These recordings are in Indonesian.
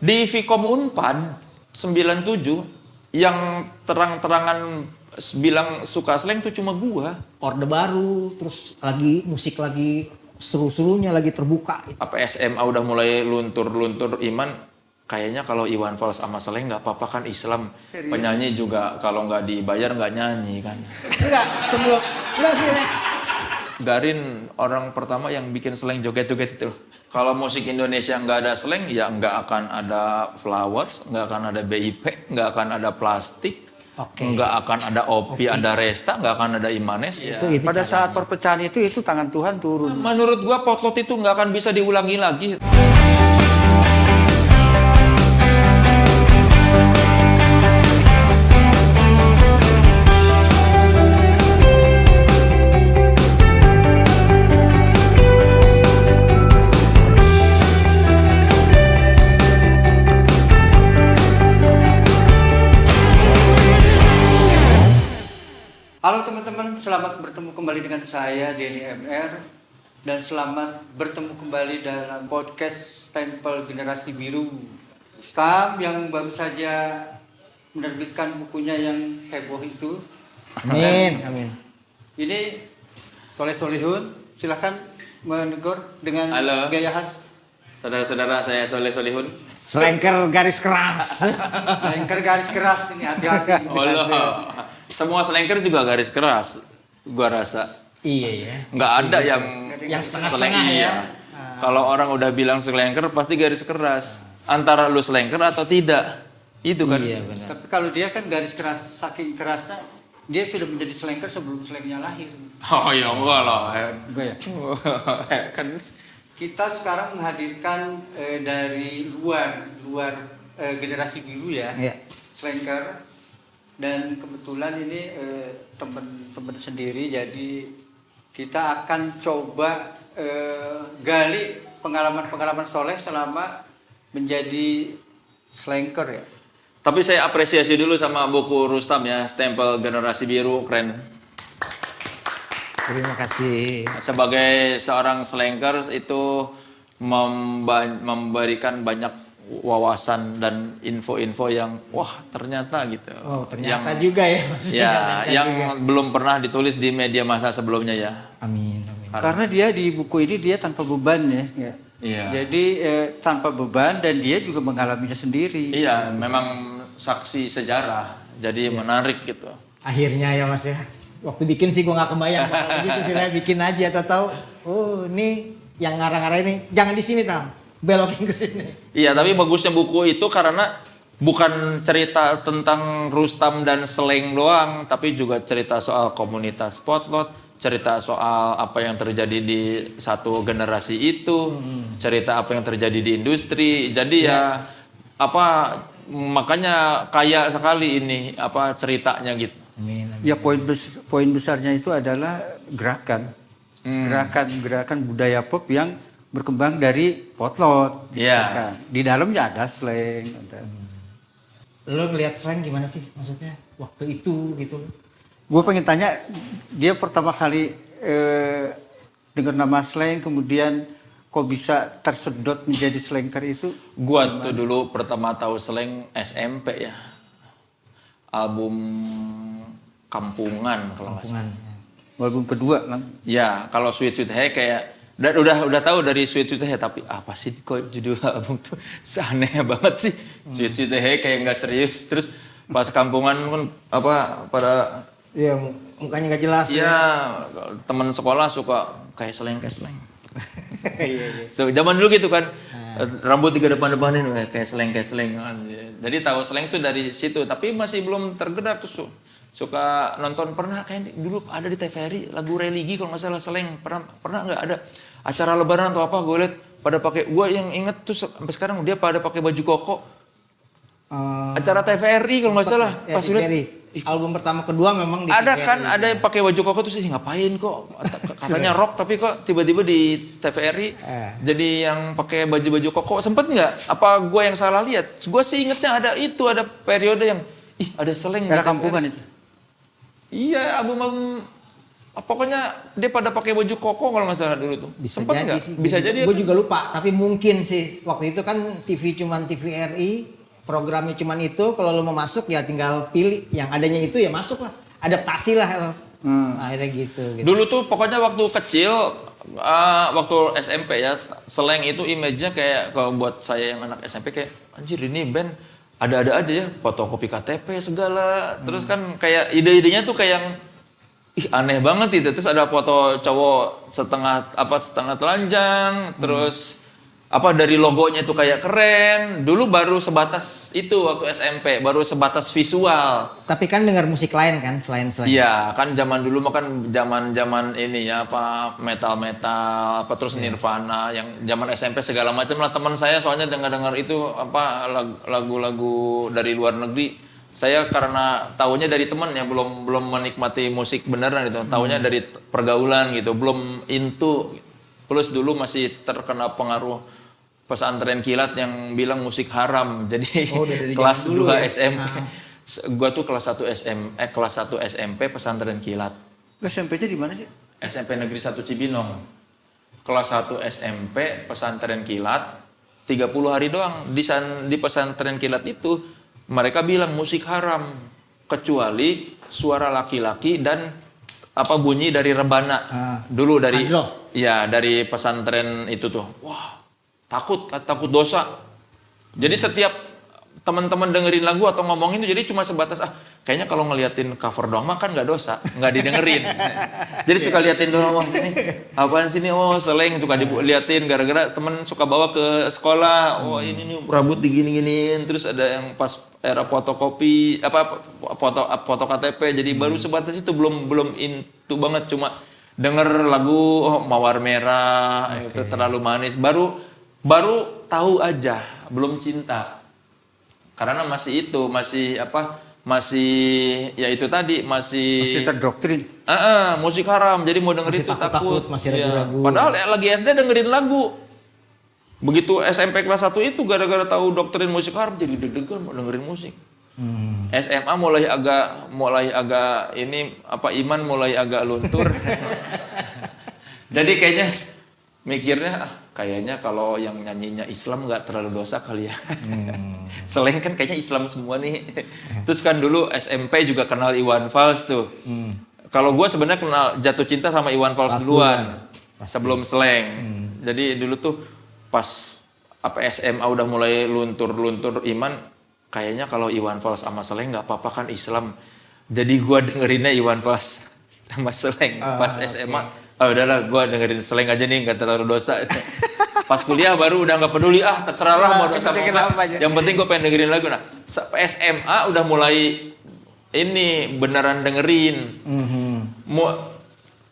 Di Vkom Unpad 97 yang terang-terangan bilang suka slang tuh cuma gua. Orde Baru, terus lagi musik lagi seru-serunya lagi terbuka. Apa SMA udah mulai luntur-luntur iman, kayaknya kalau Iwan Fals sama slang nggak apa-apa kan Islam. Serius? Penyanyi juga kalau nggak dibayar nggak nyanyi kan. Enggak sih. Garin orang pertama yang bikin slang joget-joget itu. Kalau musik Indonesia nggak ada slang, ya nggak akan ada Flowers, nggak akan ada BIP, nggak akan ada Plastik, nggak akan ada Opi, ada Resta, nggak akan ada Imanes. Ya. Itu Pada saat perpecahan itu tangan Tuhan turun. Menurut gua potlot itu nggak akan bisa diulangi lagi. Halo teman-teman, selamat bertemu kembali dengan saya Denny MR dan selamat bertemu kembali dalam podcast Stempel Generasi Biru. Stam yang baru saja menerbitkan bukunya yang heboh itu. Amin. Ini Soleh Solihun, silakan menegur dengan Halo. gaya khas. Saudara-saudara, saya Soleh Solihun. Slanker garis keras. Lengker garis keras ini, hati-hati. Allah. Semua slanker juga garis keras, gua rasa. Iya ya. Nggak ada yang setengah-setengah slang, ya. iya. Kalau orang udah bilang slanker pasti garis keras. Antara lu slanker atau tidak. Itu kan. Iya benar. Tapi kalau dia kan garis keras, saking kerasnya dia sudah menjadi slanker sebelum slangnya lahir. Oh ya enggak lah. Gue ya. Kan Kita sekarang menghadirkan dari luar generasi biru ya, Iya. slanker. Dan kebetulan ini teman-teman sendiri, jadi kita akan coba gali pengalaman-pengalaman Soleh selama menjadi slanker ya. tapi saya apresiasi dulu sama buku Rustam ya, Stempel Generasi Biru, keren. Terima kasih. Sebagai seorang slankers itu memberikan banyak wawasan dan info-info yang wah ternyata gitu. Oh ternyata yang, juga ya Mas. Ya, Ternyata yang juga. belum pernah ditulis di media massa sebelumnya ya. Amin. Karena dia di buku ini dia tanpa beban ya. Iya. Jadi tanpa beban dan dia juga mengalaminya sendiri. Iya, memang saksi sejarah. Jadi menarik gitu. Akhirnya ya Mas ya. Waktu bikin sih gua nggak kebayang bakal begitu sih, lah bikin aja tahu. Oh ini yang ngarang-ngarang ini jangan di sini Tam. Belokin ke sini. Iya, tapi bagusnya buku itu karena bukan cerita tentang Rustam dan slang doang, tapi juga cerita soal komunitas potlot, cerita soal apa yang terjadi di satu generasi itu, cerita apa yang terjadi di industri. Jadi ya apa makanya kaya sekali ini apa ceritanya gitu. Amin. Ya poin besarnya itu adalah gerakan budaya pop yang berkembang dari potlot. Iya. Di dalamnya ada slang. Lo ngelihat slang gimana sih maksudnya waktu itu gitu? Gue pengen tanya, dia pertama kali dengar nama slang, kemudian kok bisa tersedot menjadi slanker itu? Gua tuh dulu pertama tahu slang SMP ya. Album Kampungan kalau nggak salah. Album kedua lah. Ya, kalau Sweet Sweet Hey kayak udah tahu dari Sweet Sweet Hey, tapi apa sih kok judul album tuh aneh banget sih. Sweet Sweet Hey kayak nggak serius. Terus pas Kampungan kan apa pada Iya mukanya nggak jelas ya teman sekolah suka kayak slang. Iya. So, zaman dulu gitu kan. Rambut tiga depan-depanin kayak slang. Jadi tahu slang tuh dari situ, tapi masih belum tergerak tuh. Suka nonton, pernah kayak dulu ada di TVRI lagu religi kalau nggak salah slang, pernah nggak ada acara lebaran atau apa, gue liat pada pakai, gue yang inget tuh sampai sekarang dia pada pakai baju koko. Acara TVRI kalau nggak salah, ya, pas liat album pertama kedua memang di ada TVRI, kan ada yang pakai baju koko tuh sih, ngapain kok katanya rock tapi kok tiba-tiba di TVRI jadi yang pakai baju-baju koko, sempet nggak? Apa gue yang salah lihat? Gue sih ingetnya ada periode yang ada slang. Era Kampungan itu. Iya, album pokoknya dia pada pakai baju koko kalau nggak salah dulu tuh. Bisa Sempet jadi nggak? sih. Bisa jadi. Gue juga lupa, tapi mungkin sih waktu itu kan TV cuman TVRI, programnya cuman itu. Kalau lo mau masuk ya tinggal pilih yang adanya itu ya masuk lah, adaptasi lah lo. Akhirnya gitu. Dulu tuh pokoknya waktu kecil, waktu SMP ya, Slank itu image-nya kayak kalau buat saya yang anak SMP kayak anjir ini band ada-ada aja ya, fotokopi KTP segala. Terus kan kayak ide-idenya tuh kayak yang ih aneh banget itu. Terus ada foto cowok setengah telanjang, terus dari logonya itu kayak keren. Dulu baru sebatas itu waktu SMP, baru sebatas visual. Tapi kan dengar musik lain kan selain. Iya, kan zaman dulu mah kan zaman ini ya metal terus Nirvana yang zaman SMP segala macam lah. Teman saya soalnya dengar itu lagu-lagu dari luar negeri. Saya karena tahunya dari teman ya, belum menikmati musik beneran gitu. Tahunya dari pergaulan gitu, belum into. Plus dulu masih terkena pengaruh pesantren kilat yang bilang musik haram. Jadi kelas 2 ya? SMP. Gua tuh kelas 1 SMP pesantren kilat. SMP-nya di mana sih? SMP Negeri 1 Cibinong. Kelas 1 SMP pesantren kilat 30 hari doang di pesantren kilat itu. Mereka bilang musik haram kecuali suara laki-laki dan bunyi dari rebana. Dulu dari dari pesantren itu tuh. Wah, takut dosa. Jadi setiap teman-teman dengerin lagu atau ngomongin itu jadi cuma sebatas kayaknya kalau ngeliatin cover doang mah kan nggak dosa, nggak didengerin. Jadi suka liatin doang, wah ini apaan sih ini, Slank suka diliatin gara-gara temen suka bawa ke sekolah. Ini nih rambut digini-giniin, terus ada yang pas era fotokopi foto KTP. Jadi baru sebatas itu, belum into banget, cuma denger lagu Mawar Merah itu terlalu manis, baru tahu aja, belum cinta. Karena masih ya itu tadi masih terdoktrin. Musik haram, jadi mau dengerin masih itu takut. Masih ragu-ragu. Padahal lagi SD dengerin lagu. Begitu SMP kelas 1 itu gara-gara tahu doktrin musik haram jadi deg-degan mau dengerin musik. SMA mulai agak ini iman mulai agak luntur. Jadi kayaknya mikirnya kayaknya kalau yang nyanyinya Islam nggak terlalu dosa kali ya. Selain kan kayaknya Islam semua nih. Terus kan dulu SMP juga kenal Iwan Fals tuh. Kalau gue sebenarnya kenal jatuh cinta sama Iwan Fals duluan sebelum Slank. Jadi dulu tuh pas SMA udah mulai luntur iman, kayaknya kalau Iwan Fals sama Slank nggak apa-apa kan Islam. Jadi gue dengerinnya Iwan Fals sama Slank pas SMA. Udahlah, gue dengerin Slank aja nih, nggak terlalu dosa. Pas kuliah baru udah nggak peduli, terserah lah mau dosa apa. Yang penting gue pengen dengerin lagu. Nah, SMA udah mulai ini beneran dengerin.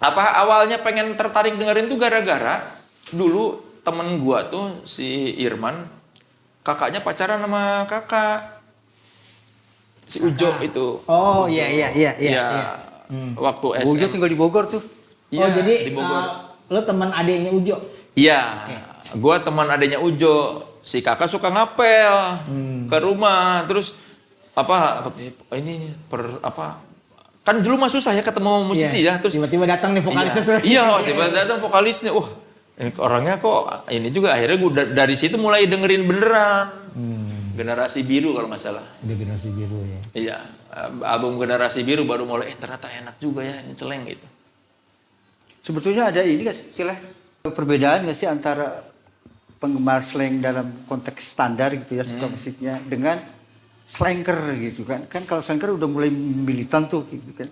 Awalnya pengen tertarik dengerin tuh gara-gara dulu temen gue tuh si Irman, kakaknya pacaran sama kakak si Ujo itu. Oh iya. Waktu SMA. Ujo tinggal di Bogor tuh. Jadi lo teman adiknya Ujo? Iya, gue teman adiknya Ujo. Si kakak suka ngapel ke rumah, terus kan dulu mah susah ya ketemu musisi ya, terus tiba-tiba datang nih vokalisnya. Tiba-tiba datang vokalisnya. Wah, ini orangnya kok ini juga. Akhirnya gue dari situ mulai dengerin beneran. Generasi Biru kalau nggak salah. Udah Generasi Biru ya. Iya, album Generasi Biru baru mulai ternyata enak juga ya ini Slank gitu. Sebetulnya ada ini nggak sih, perbedaan nggak sih antara penggemar Slank dalam konteks standar gitu ya, suka musiknya, dengan slanker gitu kan? Kan kalau slanker udah mulai militan tuh gitu kan?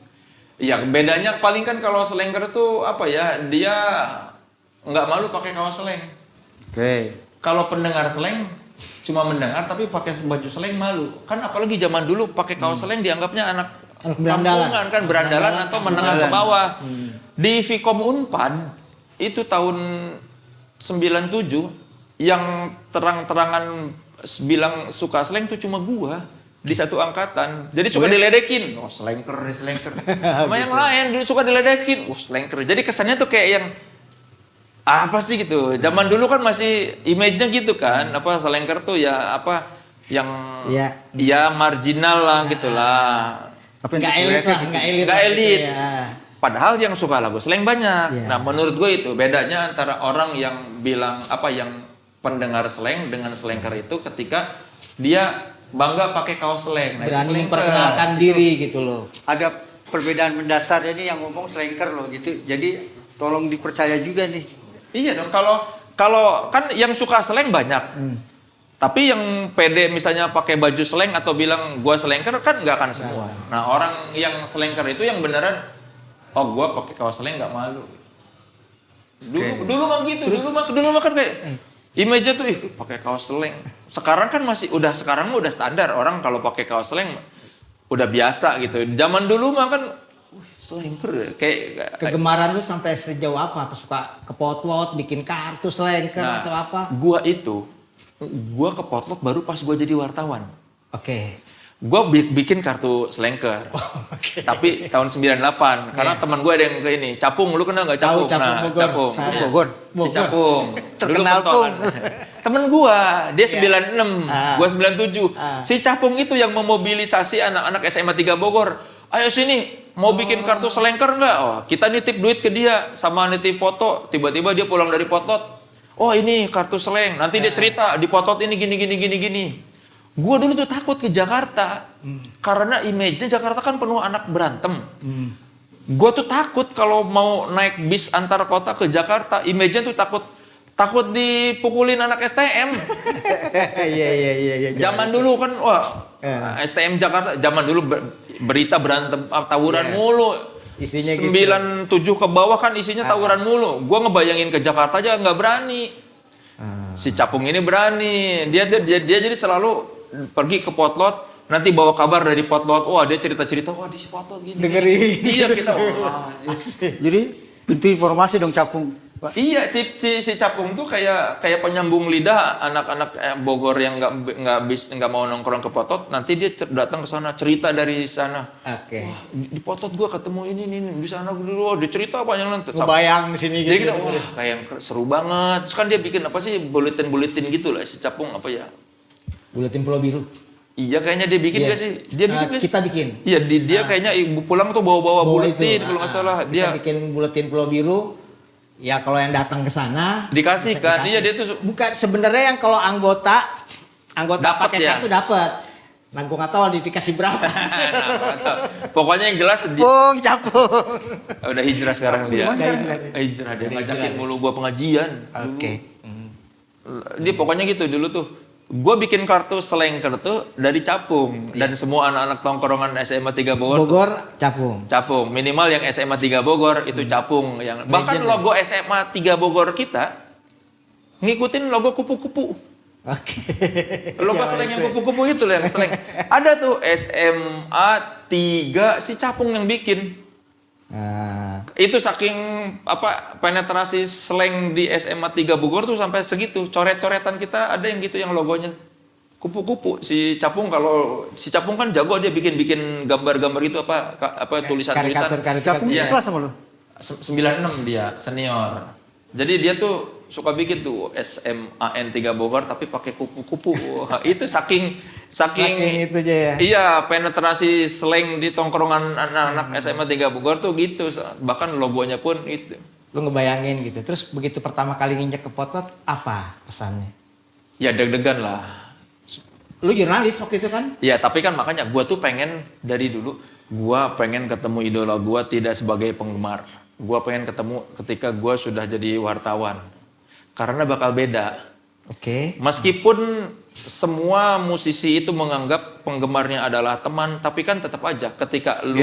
Iya, bedanya paling kan kalau slanker tuh dia nggak malu pakai kaos Slank. Kalau pendengar Slank cuma mendengar tapi pakai baju Slank malu. Kan apalagi zaman dulu pakai kaos Slank dianggapnya anak kampungan kan, berandalan atau menengah ke bawah. Di Vkom Unpad itu tahun 97 yang terang-terangan bilang suka Slank tuh cuma gua di satu angkatan. Jadi suka diledekin. Slanker. Sama yang lain dulu suka diledekin. Slanker. Jadi kesannya tuh kayak yang apa sih gitu. Zaman dulu kan masih image-nya gitu kan. Slanker tuh ya yang marginal lah gitulah. Nggak elit. Nggak elit. Padahal yang suka lagu slang banyak. Iya. Nah, menurut gue itu bedanya antara orang yang bilang yang pendengar slang dengan slanker itu ketika dia bangga pakai kaos slang. Nah, itu Berani slanker. memperkenalkan diri gitu loh. Ada perbedaan mendasar ini yang ngomong slanker loh gitu. Jadi tolong dipercaya juga nih. Iya dong, kalau kan yang suka slang banyak. Tapi yang pede misalnya pakai baju slang atau bilang gua slanker kan nggak akan semua. Nah, orang yang slanker itu yang beneran gua pakai kaos slang nggak malu. Dulu mah gitu, dulu mah kan kayak image tuh pakai kaos slang. Sekarang kan sekarang mah udah standar orang kalau pakai kaos slang udah biasa gitu. Zaman dulu mah kan slanker kayak Kegemaran lu sampai sejauh apa? Suka ke potlot, bikin kartu slanker atau apa? Gua ke potlot baru pas gua jadi wartawan. Oke. Gua bikin kartu slanker. Tapi tahun 98 karena teman gue ada yang ke ini. Capung, lu kenal nggak Capung? Tahu, Capung Bogor. Capung. Saya. Bogor. Si Capung. Terkenal, pentolan. Temen gua, dia 96, gua 97. Si Capung itu yang memobilisasi anak-anak SMA 3 Bogor. Ayo sini, mau bikin kartu slanker nggak? Oh, kita nitip duit ke dia sama nitip foto. Tiba-tiba dia pulang dari potlot. Oh, ini kartu slang. Nanti dia cerita di potlot ini gini. Gua dulu tuh takut ke Jakarta. Karena image-nya Jakarta kan penuh anak berantem. Gua tuh takut kalau mau naik bis antar kota ke Jakarta, image-nya tuh takut dipukulin anak STM. Iya. Zaman dulu kan STM Jakarta zaman dulu berita berantem tawuran mulu. Isinya 97 ke bawah kan isinya tawuran mulu. Gua ngebayangin ke Jakarta aja nggak berani. Si Capung ini berani. Dia jadi selalu pergi ke potlot, nanti bawa kabar dari potlot. Wah, dia cerita-cerita, wah di potlot gini. Dengerin. Iya, kita. Jadi pintu informasi dong Capung. Pak. Iya, si Capung tuh kayak penyambung lidah anak-anak Bogor yang nggak mau nongkrong ke potlot. Nanti dia datang ke sana cerita dari sana. Oke. Wah, di potlot gua ketemu ini di sana dulu. Dia cerita banyak nanti. Ngebayang di sini Jadi gitu. kita kayak seru banget. Terus kan dia bikin apa sih buletin gitu lah si Capung apa ya? Buletin Pulau Biru. Iya kayaknya dia bikin gak sih? Dia bikin gak sih? Kita bikin. Iya dia kayaknya ibu pulang tuh bawa buletin kalau nggak salah. Kita Dia bikin buletin Pulau Biru. Ya kalau yang datang ke sana dikasih bisa kan. Iya dia tuh bukan sebenarnya yang kalau anggota Dapet pakai ya? kartu dapat. Nah, gue nggak tahu dikasih berapa. pokoknya yang jelas Capung. udah hijrah sekarang dia. Udah Hijrah dia Udah ngajakin hijrah. mulu gua pengajian. Oke. Dia pokoknya gitu dulu tuh. Gue bikin kartu slanker tuh dari Capung dan semua anak-anak tongkrongan SMA 3 Bogor, Capung. Capung, minimal yang SMA 3 Bogor itu Capung yang bahkan Legend, logo SMA 3 Bogor kita ngikutin logo kupu-kupu. Oke. Logo slang yang kupu-kupu itu loh yang slang. Ada tuh SMA 3 si Capung yang bikin. Itu saking penetrasi slang di SMA 3 Bogor tuh sampai segitu. Coret-coretan kita ada yang gitu yang logonya kupu-kupu. Si Capung kan jago dia bikin gambar-gambar itu tulisan-tulisan. Capung Iya. kelas sama lo. 96 dia senior. Jadi dia tuh suka bikin tuh SMAN 3 Bogor tapi pakai kupu-kupu. Itu saking itu aja ya. Iya, penetrasi slang di tongkrongan anak-anak SMA 3 Bogor tuh gitu. Bahkan logonya pun itu. Lu ngebayangin gitu. Terus begitu pertama kali nginjek ke potlot, apa pesannya? Ya deg-degan lah. Lu jurnalis waktu itu kan? Ya, tapi kan makanya gua tuh pengen dari dulu gua pengen ketemu idola gua tidak sebagai penggemar. Gua pengen ketemu ketika gua sudah jadi wartawan. Karena bakal beda. Oke. Meskipun semua musisi itu menganggap penggemarnya adalah teman, tapi kan tetap aja ketika lu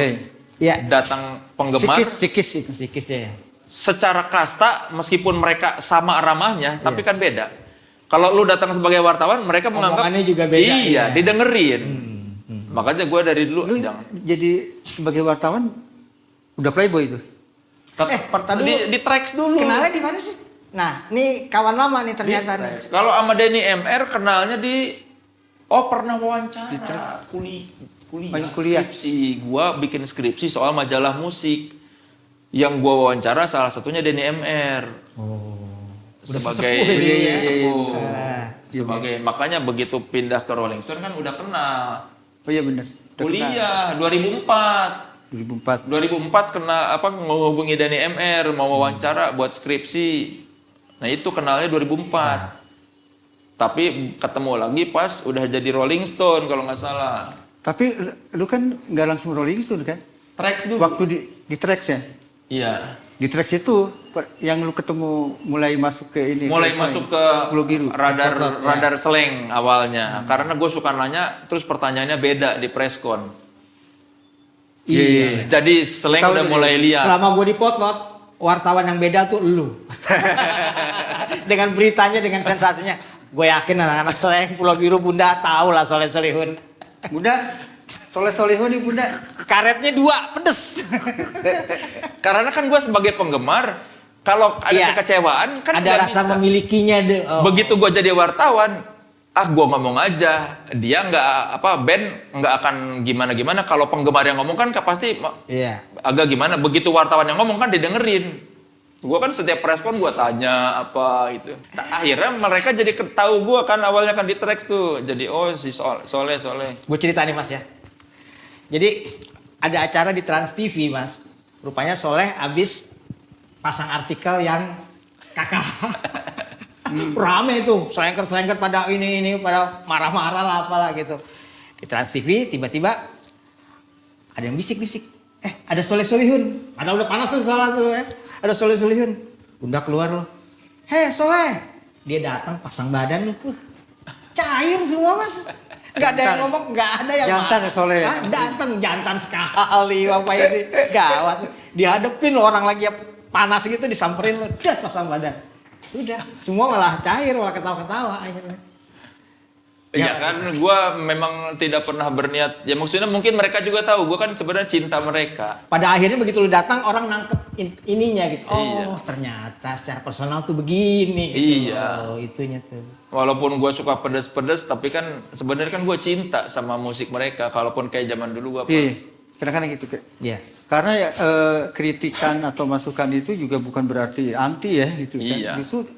Iya. datang penggemar Psikis itu. Psikis ya. secara kasta meskipun mereka sama ramahnya, tapi kan beda. Kalau lu datang sebagai wartawan, mereka menganggap Omongannya juga beda, iya, iya. didengerin. Makanya gue dari dulu Lu jangan. jadi sebagai wartawan udah playboy itu. Tadi Di tracks dulu. kenalnya di mana sih? Nah, ini kawan lama nih ternyata nih. Kalau sama Denny MR kenalnya pernah wawancara kuliah. Skripsi. Gua bikin skripsi soal majalah musik. Yang gua wawancara salah satunya Denny MR. Sebagai sepuh. Makanya begitu pindah ke Rolling Stone kan udah kenal. Oh iya benar. Kuliah 2004. 2004. 2004 kena apa menghubungi Denny MR mau wawancara buat skripsi. Nah itu kenalnya 2004. Tapi ketemu lagi pas udah jadi Rolling Stone kalau nggak salah. Tapi lu kan nggak langsung Rolling Stone kan? Trax dulu. Waktu di Trax ya? Iya. Di Trax itu yang lu ketemu mulai masuk ke ini. Mulai ke masuk ke Pulau Biru. radar slang awalnya. Karena gue suka nanya, terus pertanyaannya beda di preskon. Iya. Jadi slang Tahu udah tuh mulai lihat. Selama gue di potlot, wartawan yang beda tuh lu. Dengan beritanya, dengan sensasinya. Gue yakin anak-anak slang Pulau Biru Bunda tahu lah Soleh Solihun. Bunda, Soleh Solihun nih Bunda. Karetnya 2, pedes. Karena kan gue sebagai penggemar, kalau ada Iya. kekecewaan kan Ada nggak rasa bisa. memilikinya deh. Oh. Begitu gue jadi wartawan, gue ngomong aja, dia band nggak akan gimana-gimana. Kalau penggemar yang ngomong kan pasti Iya. agak gimana. Begitu wartawan yang ngomong kan didengerin. Gue kan setiap preskon gue tanya apa gitu. Akhirnya mereka jadi tahu gue kan awalnya kan di Trax tuh. Jadi oh si Soleh. Gue cerita nih Mas ya. Jadi ada acara di Trans TV Mas. Rupanya Soleh abis pasang artikel yang kakak. Rame tuh, selengker pada ini pada marah-marah lah apalah gitu. Di Trans TV tiba-tiba ada yang bisik-bisik. Ada Soleh Solihun. Ada udah panas tuh soalnya tuh Ada Soleh Solihun. Bunda keluar loh. Hei Soleh. Dia datang pasang badan lu. Cair semua Mas. Gak ada yang ngomong, gak ada yang Jantan ya Soleh. Datang jantan sekali Bapak ini. Gawat. Dihadepin loh orang lagi panas gitu disamperin lo. Das pasang badan. Udah, semua malah cair, malah ketawa-ketawa akhirnya. Iya kan, gue memang tidak pernah berniat. Ya maksudnya mungkin mereka juga tahu, gue kan sebenarnya cinta mereka. Pada akhirnya begitu lu datang, orang nangkep ininya gitu. Oh, Iya. ternyata secara personal tuh begini. Gitu. Iya. Oh, itunya tuh. Walaupun gue suka pedes-pedes, tapi kan sebenarnya kan gue cinta sama musik mereka. Kalaupun kayak zaman dulu gue. Iya, kadang-kadang gitu kayak. Iya. Karena ya, kritikan atau masukan itu juga bukan berarti anti ya gitu kan. Iya. Justru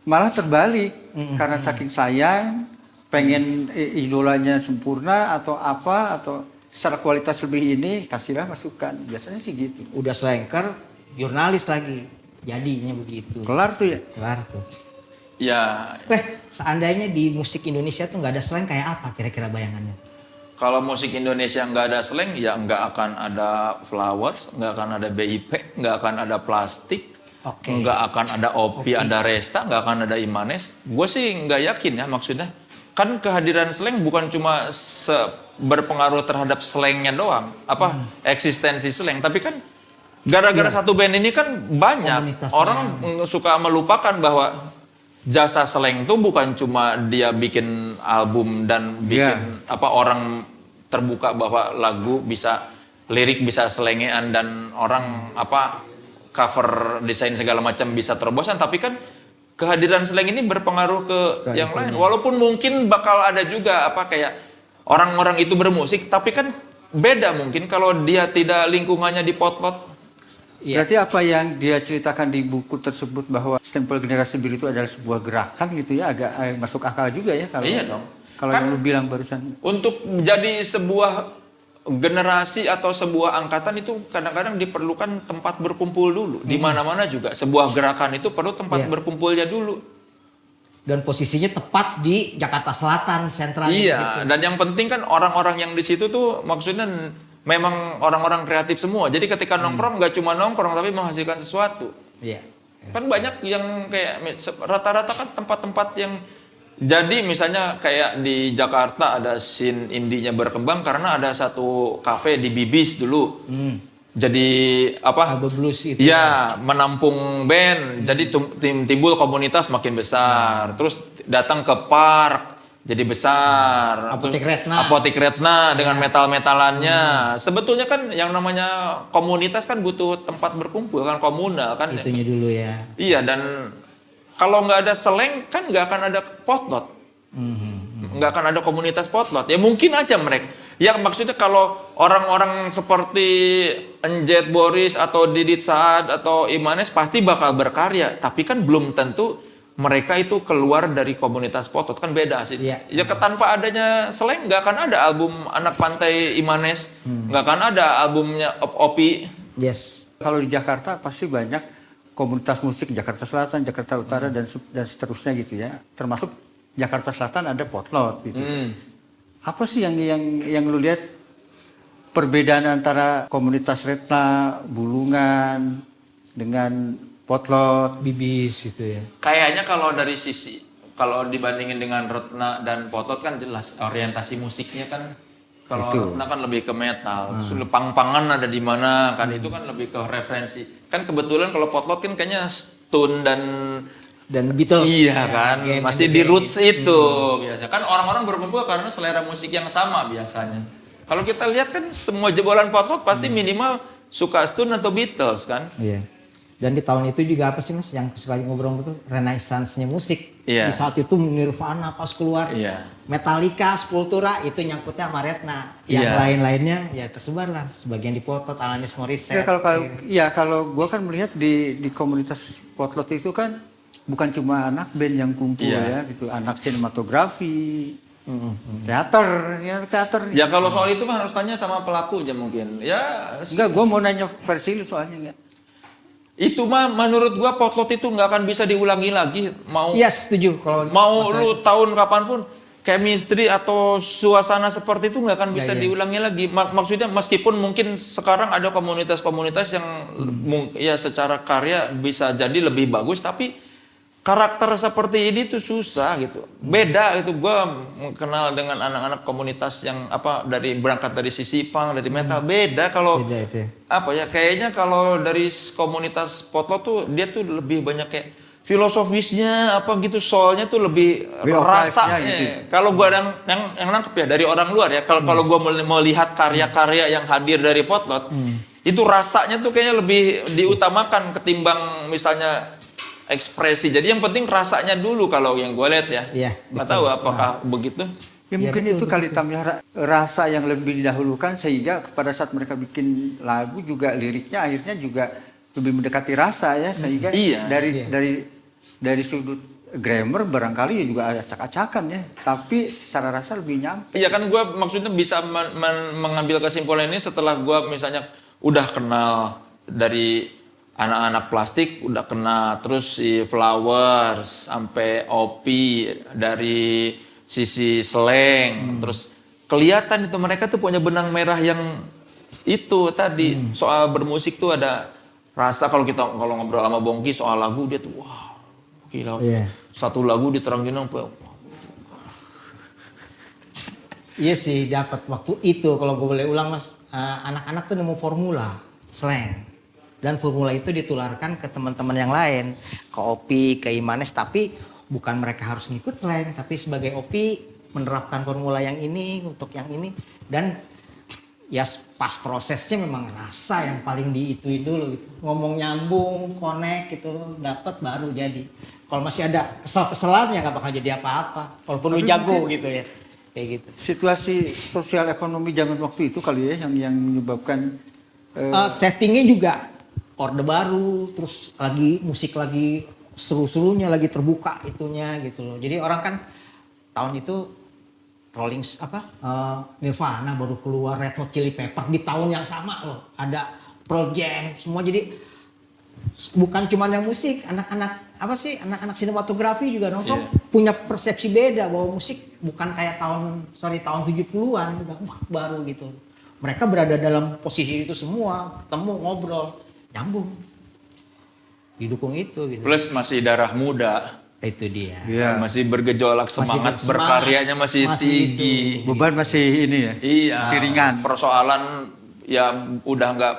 malah terbalik karena saking sayang, pengen idolanya sempurna atau apa atau secara kualitas lebih ini kasihlah masukan. Biasanya sih gitu. Udah selengker, jurnalis lagi. Jadinya begitu. Kelar tuh ya. Kelar tuh. Ya, Seandainya di musik Indonesia tuh nggak ada slang kayak apa kira-kira bayangannya? kalau musik Indonesia nggak ada slang, ya nggak akan ada Flowers, nggak akan ada BIP, nggak akan ada Plastik, Oke. nggak akan ada Opi, ada Resta, nggak akan ada Imanes. Gue sih nggak yakin ya maksudnya. Kan kehadiran slang bukan cuma berpengaruh terhadap slangnya doang, eksistensi slang, tapi kan gara-gara satu band ini kan banyak Komunitas orang suka melupakan bahwa jasa slang tuh bukan cuma dia bikin album dan bikin orang terbuka bahwa lagu bisa lirik bisa selengean dan orang cover desain segala macam bisa terobosan, tapi kan kehadiran slang ini berpengaruh ke yang lain. Walaupun mungkin bakal ada juga kayak orang-orang itu bermusik, tapi kan beda mungkin kalau dia tidak lingkungannya di potlot. Iya. Berarti apa yang dia ceritakan di buku tersebut bahwa stempel generasi biru itu adalah sebuah gerakan gitu ya, agak masuk akal juga ya kalau Iya dong. Kalau Kan yang lu bilang barusan. Untuk menjadi sebuah generasi atau sebuah angkatan itu kadang-kadang diperlukan tempat berkumpul dulu. Di mana-mana juga sebuah gerakan itu perlu tempat Iya. berkumpulnya dulu. Dan posisinya tepat di Jakarta Selatan, sentralnya di situ. Iya, dan yang penting kan orang-orang yang di situ tuh maksudnya memang orang-orang kreatif semua. Jadi ketika nongkrong nggak cuma nongkrong tapi menghasilkan sesuatu. Iya. Kan banyak yang kayak rata-rata kan tempat-tempat yang jadi misalnya kayak di Jakarta ada scene indie-nya berkembang karena ada satu kafe di Bibis dulu. Jadi Album blues itu. Iya, menampung band. Jadi timbul komunitas makin besar. Terus datang ke park jadi besar. Apotek Terus Retna. Apotek Retna dengan metal-metalannya. Sebetulnya kan yang namanya komunitas kan butuh tempat berkumpul kan, komunal kan. Itunya dulu ya. Iya, dan kalau nggak ada slang kan nggak akan ada potlot. Nggak akan ada komunitas potlot. Ya mungkin aja mereka. Ya maksudnya kalau orang-orang seperti Enjet Boris atau Didit Saad atau Imanes pasti bakal berkarya. Tapi kan belum tentu mereka itu keluar dari komunitas Potlot, kan beda sih. Iya. Ya tanpa adanya Slank nggak akan ada album Anak Pantai Imanes, nggak akan ada albumnya Opi. Yes. Kalau di Jakarta pasti banyak komunitas musik Jakarta Selatan, Jakarta Utara dan seterusnya gitu ya. Termasuk Jakarta Selatan ada Potlot gitu. Apa sih yang lu lihat perbedaan antara komunitas Retna, Bulungan dengan Potlot? Bibis gitu ya. Kayaknya kalau dari sisi, kalau dibandingin dengan Retna dan Potlot kan jelas orientasi musiknya kan. Kalau Itu. Retna kan lebih ke metal, terus pang-pangan ada di mana kan, itu kan lebih ke referensi. Kan kebetulan kalau Potlot kan kayaknya Stone dan Beatles. iya ya, kan, game masih and the di roots game. itu biasa. Kan orang-orang berkumpul karena selera musik yang sama biasanya. Kalau kita lihat kan semua jebolan Potlot pasti minimal suka Stone atau Beatles kan. Iya. Dan di tahun itu juga apa sih Mas yang suka ngobrol itu renaissance-nya musik. Iya. Di saat itu Nirvana pas keluar, Iya. Metallica, Sepultura itu nyangkutnya sama Retna. Yang Iya. lain-lainnya ya tersebar lah, sebagian di Potlot, Alanis Morissette. Kalau gua kan melihat di komunitas Potlot itu kan bukan cuma anak band yang kumpul Iya. ya gitu, anak sinematografi, teater. Ya kalau soal itu kan harus tanya sama pelakunya mungkin. Ya Enggak, gua mau nanya versi lu soalnya enggak. itu mah menurut gua Potlot itu nggak akan bisa diulangi lagi. Iya setuju kalau Mau masalah lu itu. tahun kapanpun chemistry atau suasana seperti itu nggak akan bisa Iya. diulangi lagi. Maksudnya meskipun mungkin sekarang ada komunitas-komunitas yang ya secara karya bisa jadi lebih bagus, tapi karakter seperti ini tuh susah gitu. Beda gitu. Gua kenal dengan anak-anak komunitas yang berangkat dari sisi punk, dari metal, beda kalau Beda itu ya. kayaknya kalau dari komunitas Potlot tuh dia tuh lebih banyak kayak filosofisnya soalnya tuh lebih Way of rasanya life-nya gitu. kalau gua yang nangkep ya dari orang luar ya, kalau gua melihat karya-karya yang hadir dari Potlot itu rasanya tuh kayaknya lebih diutamakan ketimbang misalnya ekspresi. Jadi yang penting rasanya dulu kalau yang gue lihat ya. Iya, Nggak betul. tahu apakah begitu. Ya Iya, mungkin betul, itu kali betul. Tam, ya, rasa yang lebih didahulukan sehingga pada saat mereka bikin lagu juga liriknya akhirnya juga lebih mendekati rasa ya, sehingga Iya. dari sudut grammar barangkali ya juga acak-acakan ya, tapi secara rasa lebih nyampe. Iya kan gue maksudnya bisa mengambil kesimpulan ini setelah gue misalnya udah kenal dari anak-anak plastik, udah kena terus si Flowers sampai Opi, dari sisi Slank, terus kelihatan itu mereka tuh punya benang merah yang itu tadi soal bermusik tuh ada rasa. Kalau ngobrol sama Bongki soal lagu dia tuh wow gila, Iya. satu lagu diterangin sampai Iya sih dapat waktu itu kalau gue boleh ulang Mas, anak-anak tuh nemu formula Slank. Dan formula itu ditularkan ke teman-teman yang lain, ke Opi, ke Imanes, tapi bukan mereka harus ngikut Slank, tapi sebagai Opi menerapkan formula yang ini untuk yang ini, dan ya pas prosesnya memang rasa yang paling diituin dulu gitu. Ngomong nyambung, connect gitu, dapat baru jadi. Kalau masih ada kesel-keselan ya nggak bakal jadi apa-apa. Walaupun lu jago gitu ya, kayak gitu. Situasi sosial ekonomi zaman waktu itu kali ya yang menyebabkan Settingnya juga Orde Baru, terus lagi musik lagi seru-serunya, lagi terbuka itunya gitu loh. Jadi orang kan tahun itu Nirvana baru keluar, Red Hot Chili Pepper di tahun yang sama loh. Ada Pearl Jam, semua jadi bukan cuma yang musik, anak-anak sinematografi juga nongkrong punya persepsi beda bahwa musik bukan kayak tahun 70-an udah baru gitu. Mereka berada dalam posisi itu semua, ketemu ngobrol, nyambung. Didukung itu gitu. plus masih darah muda. Itu dia. ya, Masih bergejolak, semangat bersemangat, berkaryanya masih tinggi. beban masih ini ya. Iya. Masih ringan. Persoalan ya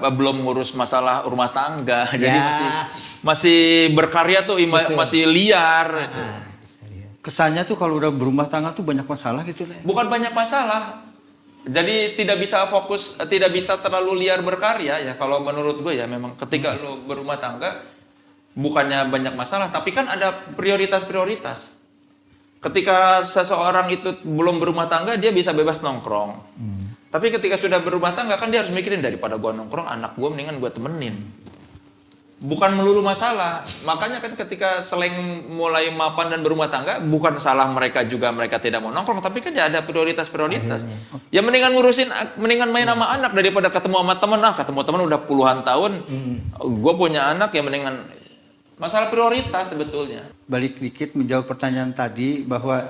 belum ngurus masalah rumah tangga. Jadi Ya. masih berkarya tuh Betul. masih liar. Kesannya tuh kalau udah berumah tangga tuh banyak masalah gitu deh. Bukan banyak masalah. Jadi tidak bisa fokus, tidak bisa terlalu liar berkarya ya. Kalau menurut gue ya memang ketika lu berumah tangga bukannya banyak masalah, tapi kan ada prioritas-prioritas. Ketika seseorang itu belum berumah tangga, dia bisa bebas nongkrong. Tapi ketika sudah berumah tangga kan dia harus mikirin, daripada gua nongkrong, anak gua mendingan gua temenin. bukan melulu masalah. Makanya kan ketika Slank mulai mapan dan berumah tangga, bukan salah mereka juga, mereka tidak mau nongkrong, tapi kan ya ada prioritas-prioritas. Ya mendingan mendingan main sama anak daripada ketemu sama temen. Ketemu temen udah puluhan tahun, gue punya anak ya mendingan. Masalah prioritas sebetulnya. Balik dikit menjawab pertanyaan tadi bahwa